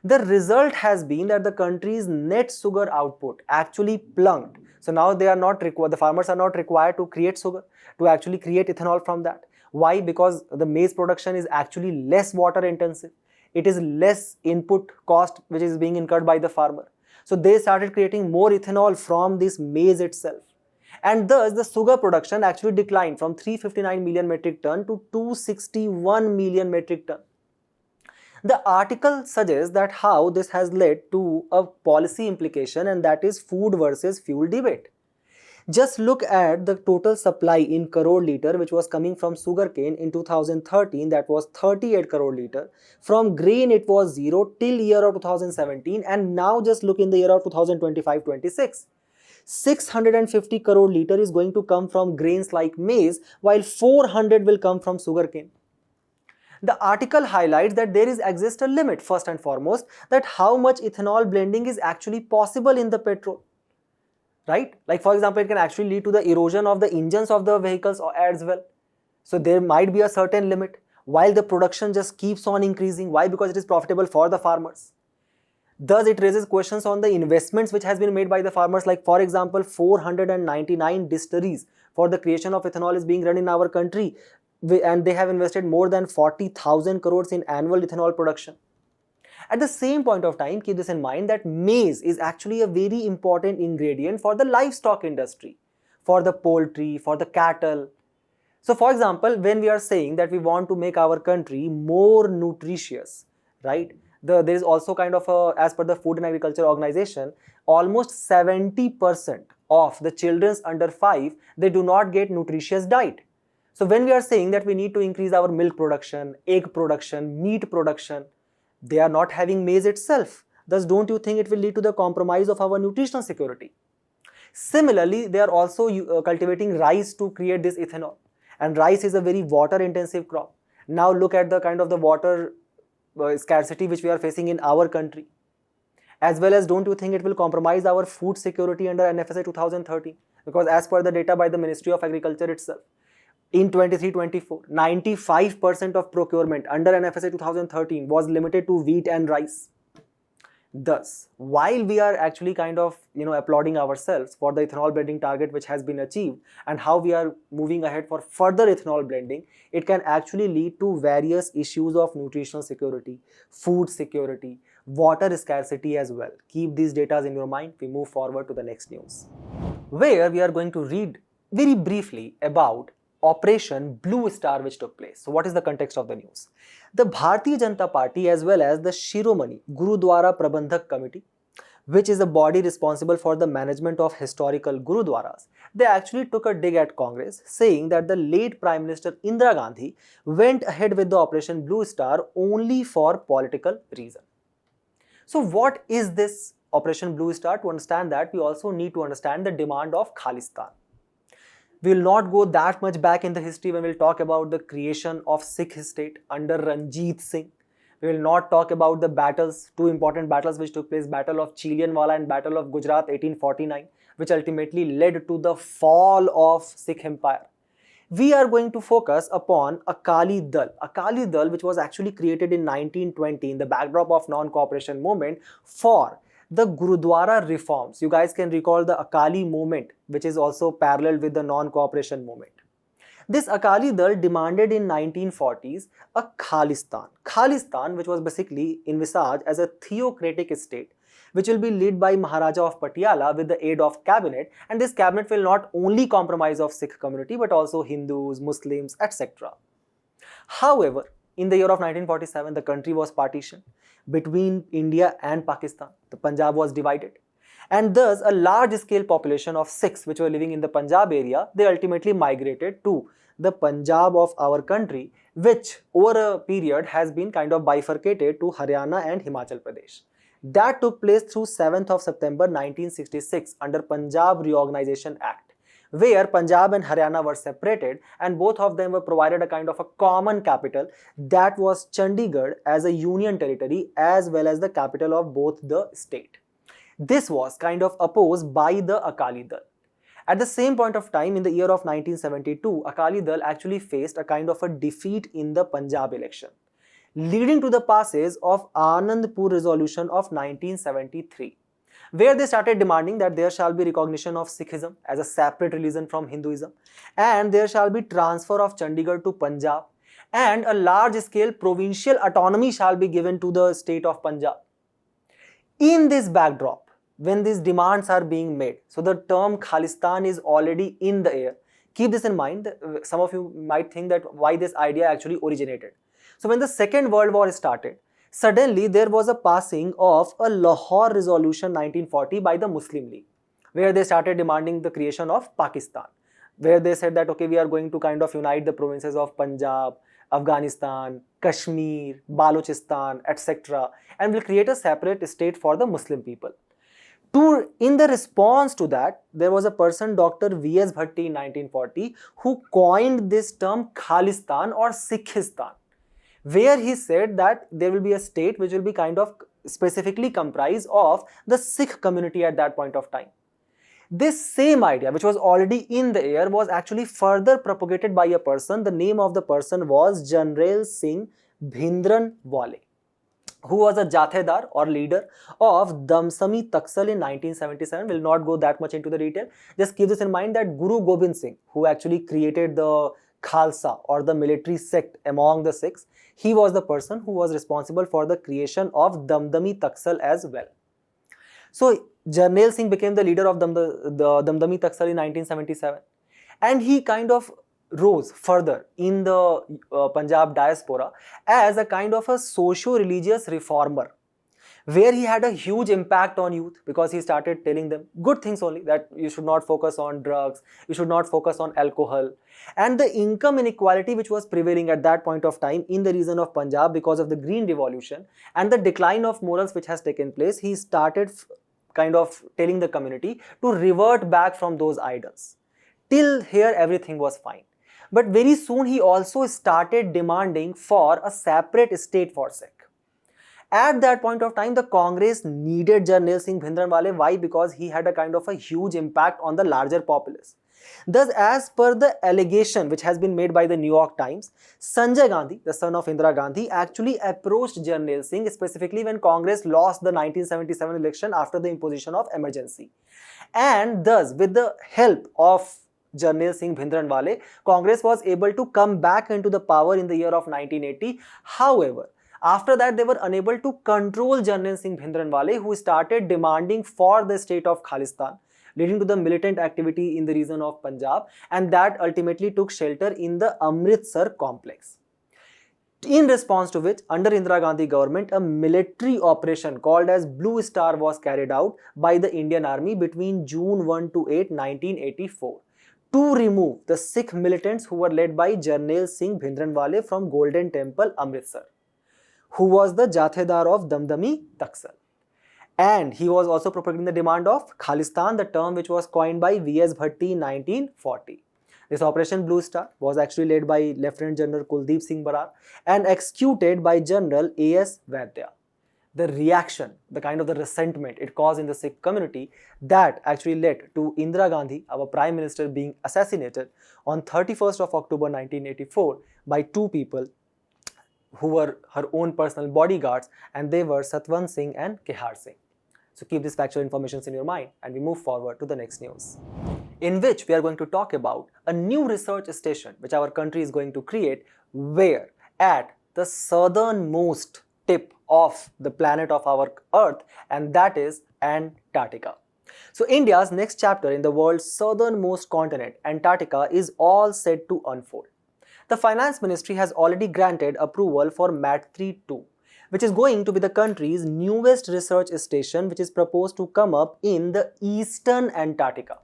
A: The result has been that the country's net sugar output actually plunked. So now they are not required, the farmers are not required to create sugar, to actually create ethanol from that. Why? Because the maize production is actually less water intensive. It is less input cost which is being incurred by the farmer. So they started creating more ethanol from this maize itself. And thus the sugar production actually declined from 359 million metric ton to 261 million metric ton. The article suggests that how this has led to a policy implication, and that is food versus fuel debate. Just look at the total supply in crore liter which was coming from sugarcane in 2013, that was 38 crore liter. From grain it was 0 till year of 2017, and now just look in the year of 2025-26. 650 crore liter is going to come from grains like maize, while 400 will come from sugarcane. The article highlights that there exists a limit, first and foremost, that how much ethanol blending is actually possible in the petrol. Right? Like for example, it can actually lead to the erosion of the engines of the vehicles as well. So there might be a certain limit while the production just keeps on increasing. Why? Because it is profitable for the farmers. Thus, it raises questions on the investments which has been made by the farmers. Like for example, 499 distilleries for the creation of ethanol is being run in our country, and they have invested more than 40,000 crores in annual ethanol production. At the same point of time, keep this in mind that maize is actually a very important ingredient for the livestock industry, for the poultry, for the cattle. So for example, when we are saying that we want to make our country more nutritious, right? There is also kind of a, as per the Food and Agriculture Organization, almost 70% of the children under 5, they do not get nutritious diet. So when we are saying that we need to increase our milk production, egg production, meat production, they are not having maize itself. Thus, don't you think it will lead to the compromise of our nutritional security? Similarly, they are also cultivating rice to create this ethanol. And rice is a very water intensive crop. Now look at the kind of the water scarcity which we are facing in our country. As well as, don't you think it will compromise our food security under NFSA 2013? Because as per the data by the Ministry of Agriculture itself, in 23-24, 95% of procurement under NFSA 2013 was limited to wheat and rice. Thus, while we are actually kind of applauding ourselves for the ethanol blending target which has been achieved and how we are moving ahead for further ethanol blending, it can actually lead to various issues of nutritional security, food security, water scarcity as well. Keep these data in your mind. We move forward to the next news, where we are going to read very briefly about Operation Blue Star which took place. So what is the context of the news? The Bharatiya Janata Party as well as the Shiromani Gurudwara Prabandhak Committee, which is a body responsible for the management of historical Gurudwaras, they actually took a dig at Congress, saying that the late Prime Minister Indira Gandhi went ahead with the Operation Blue Star only for political reason. So what is this Operation Blue Star? To understand that, we also need to understand the demand of Khalistan. We will not go that much back in the history when we will talk about the creation of Sikh state under Ranjit Singh. We will not talk about the battles, two important battles which took place, Battle of Chilianwala and Battle of Gujarat 1849, which ultimately led to the fall of Sikh Empire. We are going to focus upon Akali Dal which was actually created in 1920 in the backdrop of non-cooperation movement for the Gurudwara reforms. You guys can recall the Akali movement, which is also parallel with the non-cooperation movement. This Akali Dal demanded in 1940s a Khalistan. Khalistan, which was basically envisaged as a theocratic state, which will be led by Maharaja of Patiala with the aid of cabinet, and this cabinet will not only compromise of Sikh community but also Hindus, Muslims, etc. However, in the year of 1947, the country was partitioned between India and Pakistan. The Punjab was divided. And thus, a large-scale population of Sikhs which were living in the Punjab area, they ultimately migrated to the Punjab of our country, which over a period has been kind of bifurcated to Haryana and Himachal Pradesh. That took place through 7th of September 1966 under Punjab Reorganization Act, where Punjab and Haryana were separated and both of them were provided a kind of a common capital, that was Chandigarh, as a union territory as well as the capital of both the state. This was kind of opposed by the Akali Dal. At the same point of time, in the year of 1972, Akali Dal actually faced a kind of a defeat in the Punjab election, leading to the passage of Anandpur Resolution of 1973, where they started demanding that there shall be recognition of Sikhism as a separate religion from Hinduism, and there shall be transfer of Chandigarh to Punjab, and a large-scale provincial autonomy shall be given to the state of Punjab. In this backdrop, when these demands are being made, so the term Khalistan is already in the air. Keep this in mind. Some of you might think that why this idea actually originated. So when the Second World War started, suddenly there was a passing of a Lahore Resolution 1940 by the Muslim League, where they started demanding the creation of Pakistan, where they said that okay, we are going to kind of unite the provinces of Punjab, Afghanistan, Kashmir, Balochistan, etc., and will create a separate state for the Muslim people. In the response to that, there was a person, Dr. V.S. Bhatti in 1940, who coined this term Khalistan or Sikhistan, where he said that there will be a state which will be kind of specifically comprised of the Sikh community at that point of time. This same idea, which was already in the air, was actually further propagated by a person. The name of the person was Jarnail Singh Bhindranwale, who was a Jathedar or leader of Damsami Taksal in 1977. Will not go that much into the detail. Just keep this in mind that Guru Gobind Singh, who actually created the Khalsa or the military sect among the Sikhs, he was the person who was responsible for the creation of Damdami Taksal as well. So Jarnail Singh became the leader of the Damdami Taksal in 1977, and he kind of rose further in the Punjab diaspora as a kind of a socio-religious reformer, where he had a huge impact on youth because he started telling them good things only, that you should not focus on drugs, you should not focus on alcohol. And the income inequality which was prevailing at that point of time in the region of Punjab because of the Green Revolution and the decline of morals which has taken place, he started kind of telling the community to revert back from those idols. Till here everything was fine. But very soon he also started demanding for a separate state for Sikh. At that point of time, the Congress needed Jarnail Singh Bhindranwale. Why? Because he had a kind of a huge impact on the larger populace. Thus, as per the allegation which has been made by the New York Times, Sanjay Gandhi, the son of Indira Gandhi, actually approached Jarnail Singh specifically when Congress lost the 1977 election after the imposition of emergency. And thus, with the help of Jarnail Singh Bhindranwale, Congress was able to come back into the power in the year of 1980. However, after that, they were unable to control Jarnail Singh Bhindranwale, who started demanding for the state of Khalistan, leading to the militant activity in the region of Punjab, and that ultimately took shelter in the Amritsar complex. In response to which, under Indira Gandhi government, a military operation called as Blue Star was carried out by the Indian Army between June 1 to 8, 1984. To remove the Sikh militants who were led by Jarnail Singh Bhindranwale from Golden Temple, Amritsar, who was the Jathedar of Damdami Taksal. And he was also propagating the demand of Khalistan, the term which was coined by V.S. Bhatti in 1940. This Operation Blue Star was actually led by Lieutenant General Kuldeep Singh Barar and executed by General A.S. Vaidya. The reaction, the kind of the resentment it caused in the Sikh community, that actually led to Indira Gandhi, our Prime Minister, being assassinated on 31st of October 1984 by two people who were her own personal bodyguards, and they were Satwant Singh and Kehar Singh. So keep this factual information in your mind and we move forward to the next news, in which we are going to talk about a new research station which our country is going to create, where at the southernmost tip of the planet of our Earth, and that is Antarctica. So India's next chapter in the world's southernmost continent, Antarctica, is all set to unfold. the Finance Ministry has already granted approval for Maitri 2, which is going to be the country's newest research station, which is proposed to come up in the eastern Antarctica.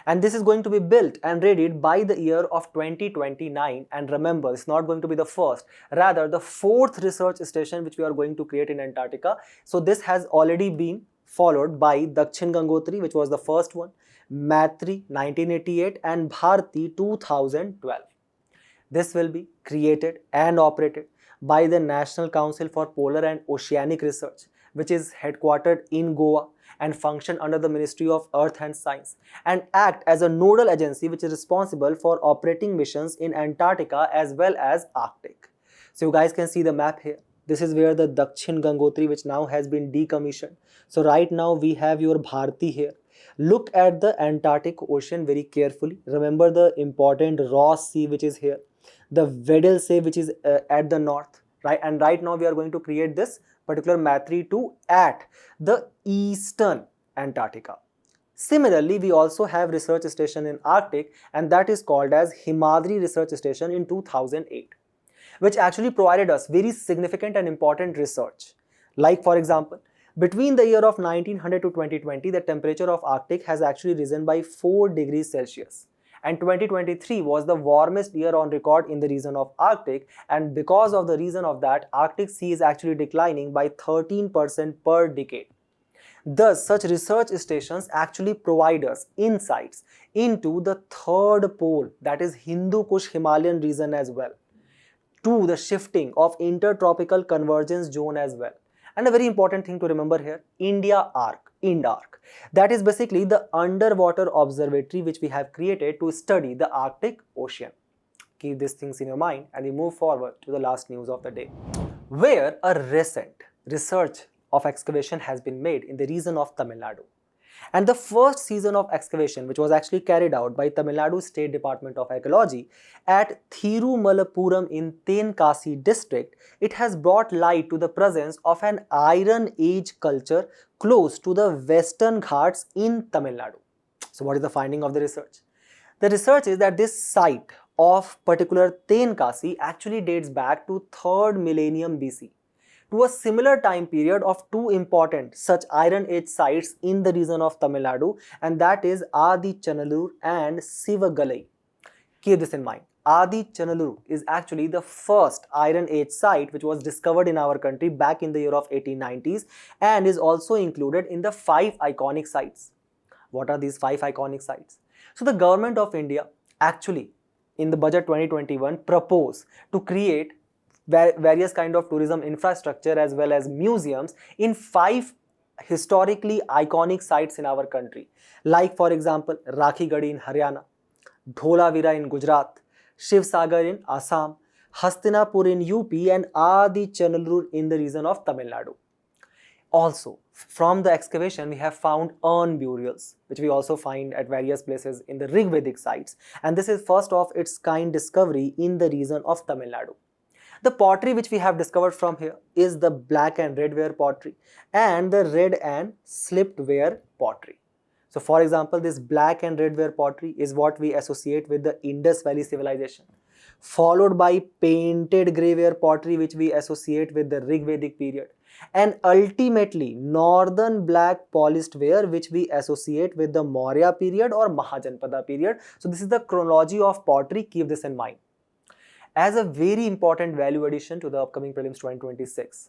A: And this is going to be built and readied by the year of 2029. And remember, it's not going to be the first, rather the fourth research station which we are going to create in Antarctica. So this has already been followed by Dakshin Gangotri, which was the first one, Maitri 1988 and Bharti 2012. This will be created and operated by the National Council for Polar and Oceanic Research, which is headquartered in Goa and function under the Ministry of Earth and Science, and act as a nodal agency which is responsible for operating missions in Antarctica as well as Arctic. So you guys can see the map here. This is where the Dakshin Gangotri, which now has been decommissioned. So right now we have your Bharti here. Look at the Antarctic Ocean very carefully. Remember the important Ross Sea which is here, the Weddell Sea which is at the north, right? And right now we are going to create this particular Maitri 2 at the eastern Antarctica. Similarly, we also have research station in Arctic, and that is called as Himadri Research Station in 2008, which actually provided us very significant and important research. Like for example, between the year of 1900 to 2020, the temperature of Arctic has actually risen by 4 degrees Celsius. And 2023 was the warmest year on record in the region of Arctic, and because of the reason of that, Arctic sea is actually declining by 13% per decade. Thus, such research stations actually provide us insights into the third pole, that is Hindu Kush Himalayan region as well, to the shifting of intertropical convergence zone as well. And a very important thing to remember here, India Arc, INDARC. That is basically the underwater observatory which we have created to study the Arctic Ocean. Keep these things in your mind and we move forward to the last news of the day, where a recent research of excavation has been made in the region of Tamil Nadu. And the first season of excavation, which was actually carried out by Tamil Nadu State Department of Ecology at Thirumalapuram in Tenkasi district, it has brought light to the presence of an Iron Age culture close to the Western Ghats in Tamil Nadu. So what is the finding of the research? The research is that this site of particular Tenkasi actually dates back to 3rd millennium BC. To a similar time period of two important such Iron Age sites in the region of Tamil Nadu, and that is Adi Chanalur and Sivagalai. Keep this in mind. Adi Chanalur is actually the first Iron Age site which was discovered in our country back in the year of 1890s and is also included in the 5 iconic sites. What are these 5 iconic sites? So the government of India actually in the budget 2021 proposed to create various kind of tourism infrastructure as well as museums in 5 historically iconic sites in our country, like for example Rakhigadi in Haryana, Dholavira in Gujarat, Shiv Sagar in Assam, Hastinapur in UP and Adi Chanalur in the region of Tamil Nadu. Also, from the excavation we have found urn burials which we also find at various places in the Rigvedic sites, and this is first of its kind discovery in the region of Tamil Nadu. The pottery which we have discovered from here is the black and red ware pottery and the red and slipped ware pottery. So for example, this black and red ware pottery is what we associate with the Indus Valley civilization, followed by painted grey ware pottery which we associate with the Rigvedic period, and ultimately northern black polished ware which we associate with the Maurya period or Mahajanpada period. So this is the chronology of pottery, keep this in mind. As a very important value addition to the upcoming prelims 2026,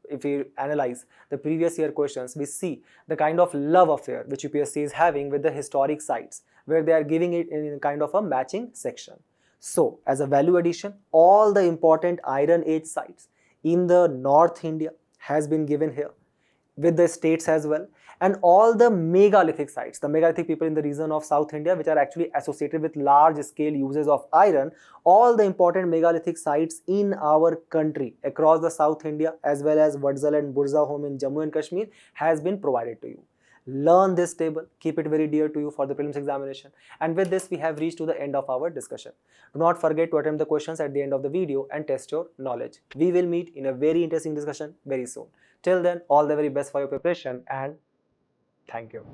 A: if we analyze the previous year questions, we see the kind of love affair which UPSC is having with the historic sites, where they are giving it in kind of a matching section. So as a value addition, all the important Iron Age sites in the North India has been given here with the states as well, and all the megalithic sites, the megalithic people in the region of South India which are actually associated with large scale uses of iron, all the important megalithic sites in our country across the South India as well as Wadzal and Burza home in Jammu and Kashmir has been provided to you. Learn this table, keep it very dear to you for the prelims examination. And with this we have reached to the end of our discussion. Do not forget to attempt the questions at the end of the video and test your knowledge. We will meet in a very interesting discussion very soon. Till then, all the very best for your preparation and thank you.